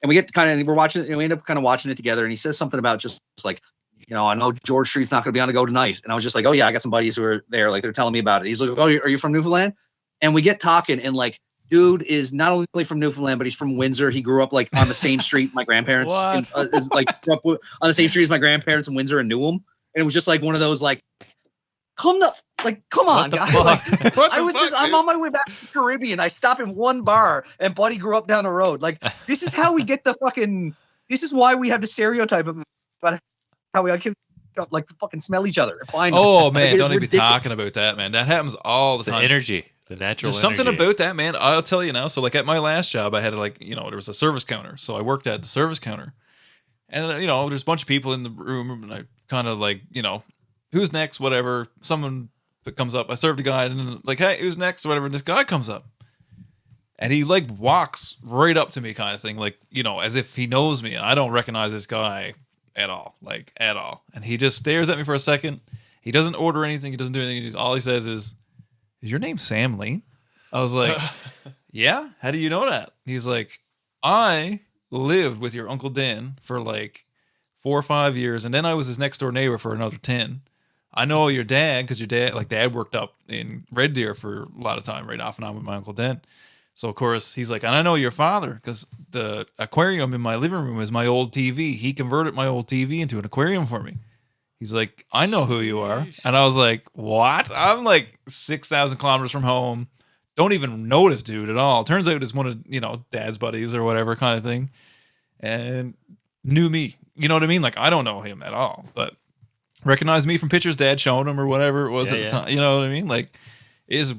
And we get we're watching it, and we end up kind of watching it together. And he says something about just like, you know, I know George Street's not going to be on the go tonight. And I was just like, oh yeah, I got some buddies who are there. Like they're telling me about it. He's like, oh, are you from Newfoundland? And we get talking, and like, dude is not only from Newfoundland, but he's from Windsor. He grew up like on the same street my grandparents grew up on the same street as my grandparents in Windsor and knew him. And it was just like one of those like, come on, guys. Like, I'm on my way back to the Caribbean. I stop in one bar, and buddy grew up down the road. Like, this is how we get this is why we have the stereotype about how we like fucking smell each other. Man, don't even be talking about that, man. That happens all the time. Energy. The natural There's something about that, man. I'll tell you now. So like at my last job, I had like, you know, there was a service counter. So I worked at the service counter, and you know, there's a bunch of people in the room, and I kind of like, you know, who's next, whatever. Someone that comes up, I served a guy, and then like, hey, who's next, whatever. And this guy comes up, and he like walks right up to me, kind of thing, like, you know, as if he knows me, and I don't recognize this guy at all, like at all. And he just stares at me for a second. He doesn't order anything. He doesn't do anything. All he says is your name Sam Lee? I was like, yeah? How do you know that? He's like, I lived with your Uncle Dan for like 4 or 5 years, and then I was his next door neighbor for another 10. I know your dad because your dad worked up in Red Deer for a lot of time, right off and on with my Uncle Dan. So of course he's like, and I know your father because the aquarium in my living room is my old TV. He converted my old TV into an aquarium for me. He's like, I know who you are. And I was like, what? I'm like 6,000 kilometers from home. Don't even know this dude at all. Turns out it's one of, you know, dad's buddies or whatever kind of thing. And knew me. You know what I mean? Like, I don't know him at all. But recognized me from pictures dad showed him or whatever it was at the time. You know what I mean? Like, it is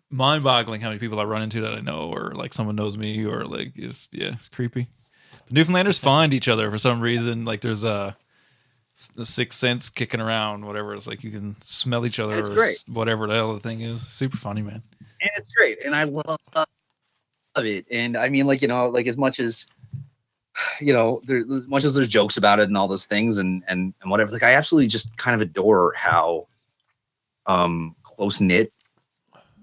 mind-boggling how many people I run into that I know, or like someone knows me, or like, it's creepy. But Newfoundlanders find each other for some reason. Like, there's the sixth sense kicking around, whatever. It's like you can smell each other, or whatever the hell the thing is. Super funny, man. And it's great, and I love it. And I mean, like, you know, like as much as, you know, as much as there's jokes about it and all those things and whatever, like I absolutely just kind of adore how close knit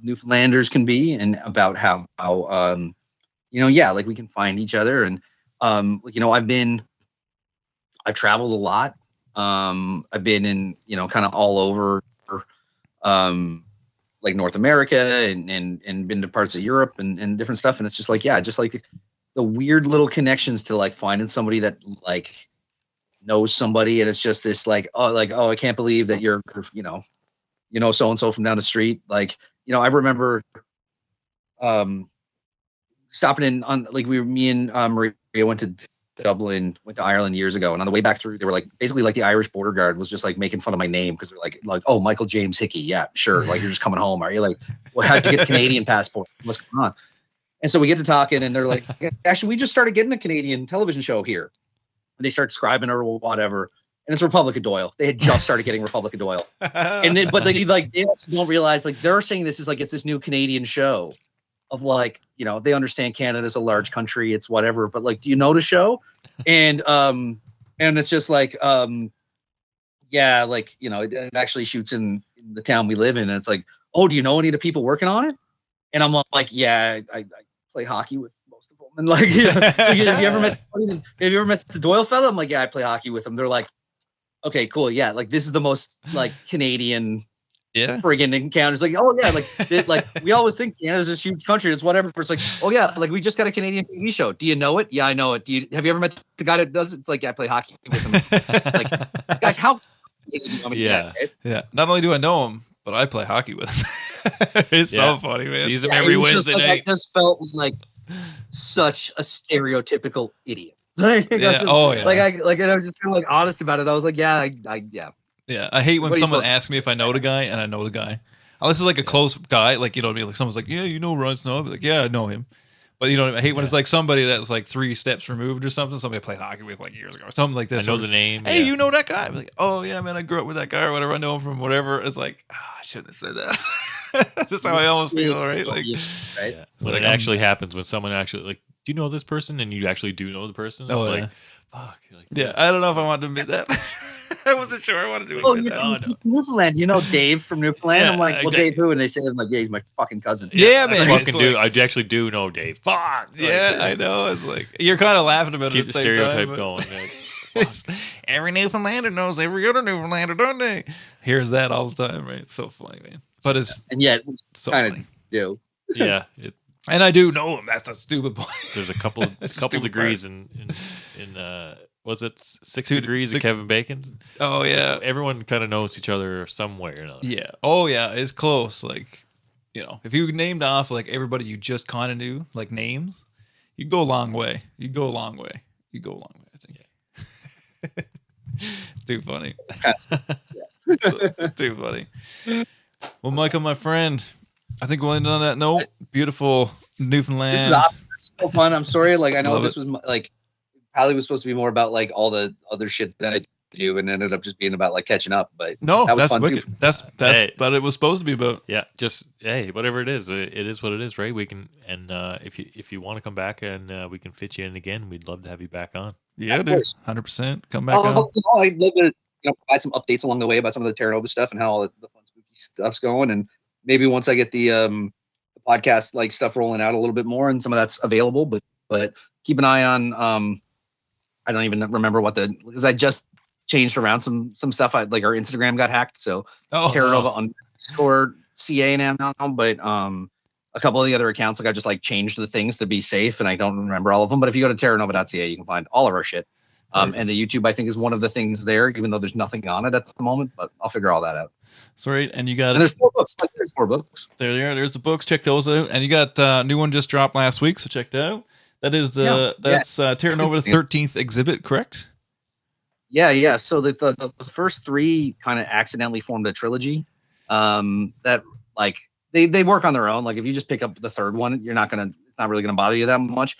Newfoundlanders can be, and about how you know, like we can find each other. And you know, I've traveled a lot. I've been in, you know, kind of all over, like North America and been to parts of Europe and different stuff. And it's just like, just like the weird little connections to like finding somebody that like knows somebody. And it's just this like, oh, I can't believe that you're, you know, so-and-so from down the street. Like, you know, I remember, stopping in on, like me and Maria went to Dublin, went to Ireland years ago, and on the way back through, they were like basically like the Irish border guard was just like making fun of my name because they're like, oh, Michael James Hickey, yeah, sure, like you're just coming home, are you? Like, well, how'd you get a Canadian passport? What's going on? And so we get to talking, and they're like, actually, we just started getting a Canadian television show here, and they start describing or whatever, and it's Republic of Doyle. They had just started getting Republic of Doyle, and then, but they also don't realize like they're saying this is like it's this new Canadian show. Of like, you know, they understand Canada's a large country, it's whatever, but like, do you know the show? And it's just like, yeah, like, you know, it actually shoots in the town we live in, and it's like, oh, do you know any of the people working on it? And I'm like, yeah, I play hockey with most of them, and like, yeah. So have you ever met the Doyle fella? I'm like, yeah, I play hockey with them. They're like, okay, cool, yeah, like this is the most like Canadian. Yeah, friggin' encounters. Like, oh yeah, like we always think Canada's this huge country. It's whatever. It's like, oh yeah, like we just got a Canadian TV show. Do you know it? Yeah, I know it. Have you ever met the guy that does it? It's like, yeah, I play hockey with him. Like, guys, how? Yeah. Not only do I know him, but I play hockey with him. It's so funny, man. Sees him every Wednesday night. I just felt like such a stereotypical idiot. Like, yeah. Just, oh yeah. Like I was just kind of like honest about it. I was like, yeah, yeah. Yeah, I hate when someone asks me if I know the guy, and I know the guy. Unless it's like a close guy, like, you know what I mean? Like someone's like, yeah, you know Ron Snow? I'll be like, yeah, I know him. But you know what I mean? I hate when it's like somebody that's like 3 steps removed or something. Somebody I played hockey with like years ago or something like this. I know the name. Hey, you know that guy? I'm like, oh yeah, man, I grew up with that guy or whatever. I know him from whatever. It's like, I shouldn't have said that. That's how I almost feel, right? Like, right? Yeah. When it actually happens, when someone actually like, do you know this person? And you actually do know the person. It's like, fuck. Like, yeah, I don't know if I wanted to admit that. I wasn't sure I wanted to admit that. Oh, no. Newfoundland. You know Dave from Newfoundland? Yeah, I'm like, well, Dave who? And they say, I'm like, yeah, he's my fucking cousin. Yeah, man. I actually do know Dave. Fuck. Yeah, I know. It's like, you're kind of laughing about it at the same stereotype time, going. Every Newfoundlander knows every other Newfoundlander, don't they? Here's that all the time, right? It's so funny, man. But it's and yet so kind funny. of do. Yeah. And I do know him. That's the stupid point. There's a couple degrees in was it 6 degrees of Kevin Bacon? Oh yeah. Everyone kind of knows each other some way or another. Yeah. Oh yeah. It's close. Like, you know, if you named off like everybody you just kind of knew, like names, you go a long way. I think. Yeah. Too funny. Too funny. Well, Michael, my friend, I think we'll end on that note. Beautiful Newfoundland. This is awesome. This is so fun. I'm sorry. Like, I know this was like probably was supposed to be more about like all the other shit that I do, and ended up just being about like catching up. But no, that was that's fun wicked. too. That's what it was supposed to be about. Yeah, just whatever it is what it is, right? We can, and if you want to come back and we can fit you in again, we'd love to have you back on. Yeah, dude, 100%. Come back on. I'd love to provide some updates along the way about some of the Terra Nova stuff and how all the fun spooky stuff's going, and maybe once I get the podcast like stuff rolling out a little bit more and some of that's available, but keep an eye on I don't even remember because I just changed around some stuff. Like our Instagram got hacked, so Terra Nova _CA now, but a couple of the other accounts, like I just like changed the things to be safe, and I don't remember all of them. But if you go to terranova.ca, you can find all of our shit. And the YouTube, I think, is one of the things there, even though there's nothing on it at the moment. But I'll figure all that out. Sweet. And you got there's 4 books. There's 4 books. There they are. There's the books. Check those out. And you got new one just dropped last week, so check that out. That is Terra Nova 13th exhibit, correct? Yeah. So the first 3 kind of accidentally formed a trilogy. That like they work on their own. Like if you just pick up the 3rd one, it's not really gonna bother you that much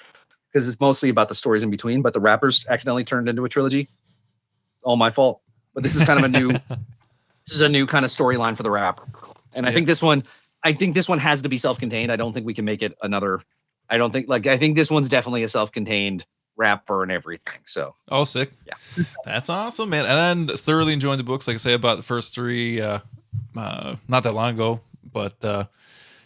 because it's mostly about the stories in between. But the Rappers accidentally turned into a trilogy. It's all my fault. But this is kind of a new kind of storyline for the Rapper. And I think this one has to be self-contained. I don't think we can make it another. I think this one's definitely a self-contained Rapper and everything. So sick. Yeah. That's awesome, man. And I'm thoroughly enjoying the books. Like I say about the first 3 not that long ago, but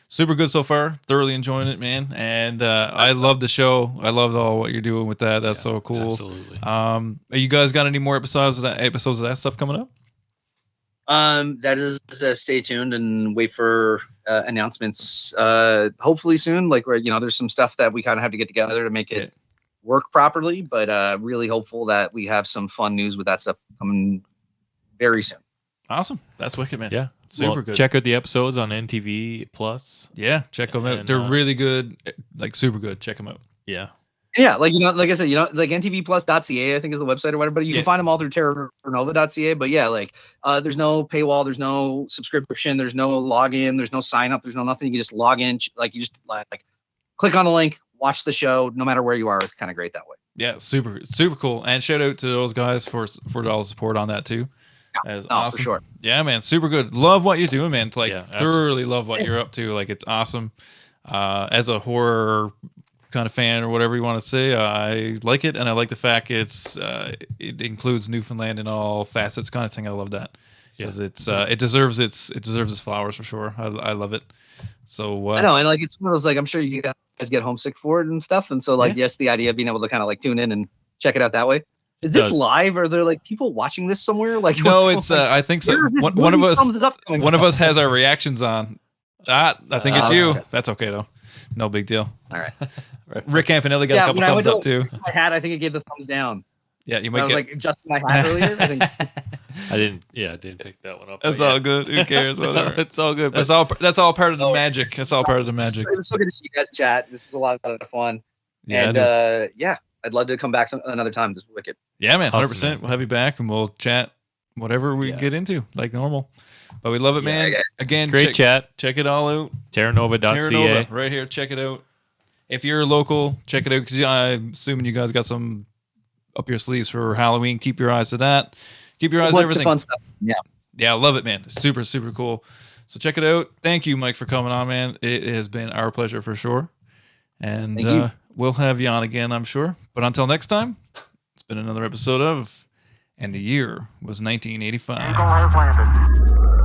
super good so far. Thoroughly enjoying it, man. And I love the show. I love all what you're doing with that. That's so cool. Absolutely. You guys got any more episodes of that stuff coming up? That is stay tuned and wait for announcements. Hopefully soon. Like there's some stuff that we kind of have to get together to make it work properly. But really hopeful that we have some fun news with that stuff coming very soon. Awesome. That's wicked, man. Yeah. Super good. Check out the episodes on NTV Plus. Yeah, check them out. They're really good, like super good. Check them out. Yeah. Yeah, like like I said, like ntvplus.ca, I think is the website or whatever. But you can find them all through terranova.ca. But yeah, like there's no paywall, there's no subscription, there's no login, there's no sign up, there's no nothing. You can just log in, like you just like click on the link, watch the show, no matter where you are. It's kind of great that way. Yeah, super cool. And shout out to those guys for all the support on that too. That's awesome. For sure. Yeah, man, super good. Love what you're doing, man. Like thoroughly love what Thanks. you're up to. Like it's awesome. As a horror kind of fan or whatever you want to say, I like it, and I like the fact it includes Newfoundland in all facets, kind of thing. I love that because it deserves its flowers for sure. I love it. So I know, and like it's one of those, like I'm sure you guys get homesick for it and stuff, and so like yes, the idea of being able to kind of like tune in and check it out that way. Is this live? Are there like people watching this somewhere? Like no, it's I think so. One of us has our reactions on. I think it's you. Okay. That's okay though. No big deal. All right. Rick Campanelli got a couple thumbs up too. My hat, I think it gave the thumbs down. Yeah, you might. I was like adjusting my hat earlier. I think. I didn't pick that one up. That's all good. Who cares? Whatever. It's all good. That's all part of the magic. That's all part of the magic. It was so good to see you guys chat. This was a lot of fun. Yeah, and I'd love to come back another time. This is wicked. Yeah, man, 100%. We'll have you back and we'll chat whatever we get into, like normal. But we love it, man. Again, great chat. Check it all out. Terranova.ca. Right here. Check it out. If you're local, check it out because I'm assuming you guys got some up your sleeves for Halloween. Keep your eyes to that. Keep your eyes on everything. Fun stuff. Yeah. Yeah, I love it, man. It's super, super cool. So check it out. Thank you, Mike, for coming on, man. It has been our pleasure for sure. And we'll have you on again, I'm sure. But until next time, it's been another episode of And the Year Was 1985.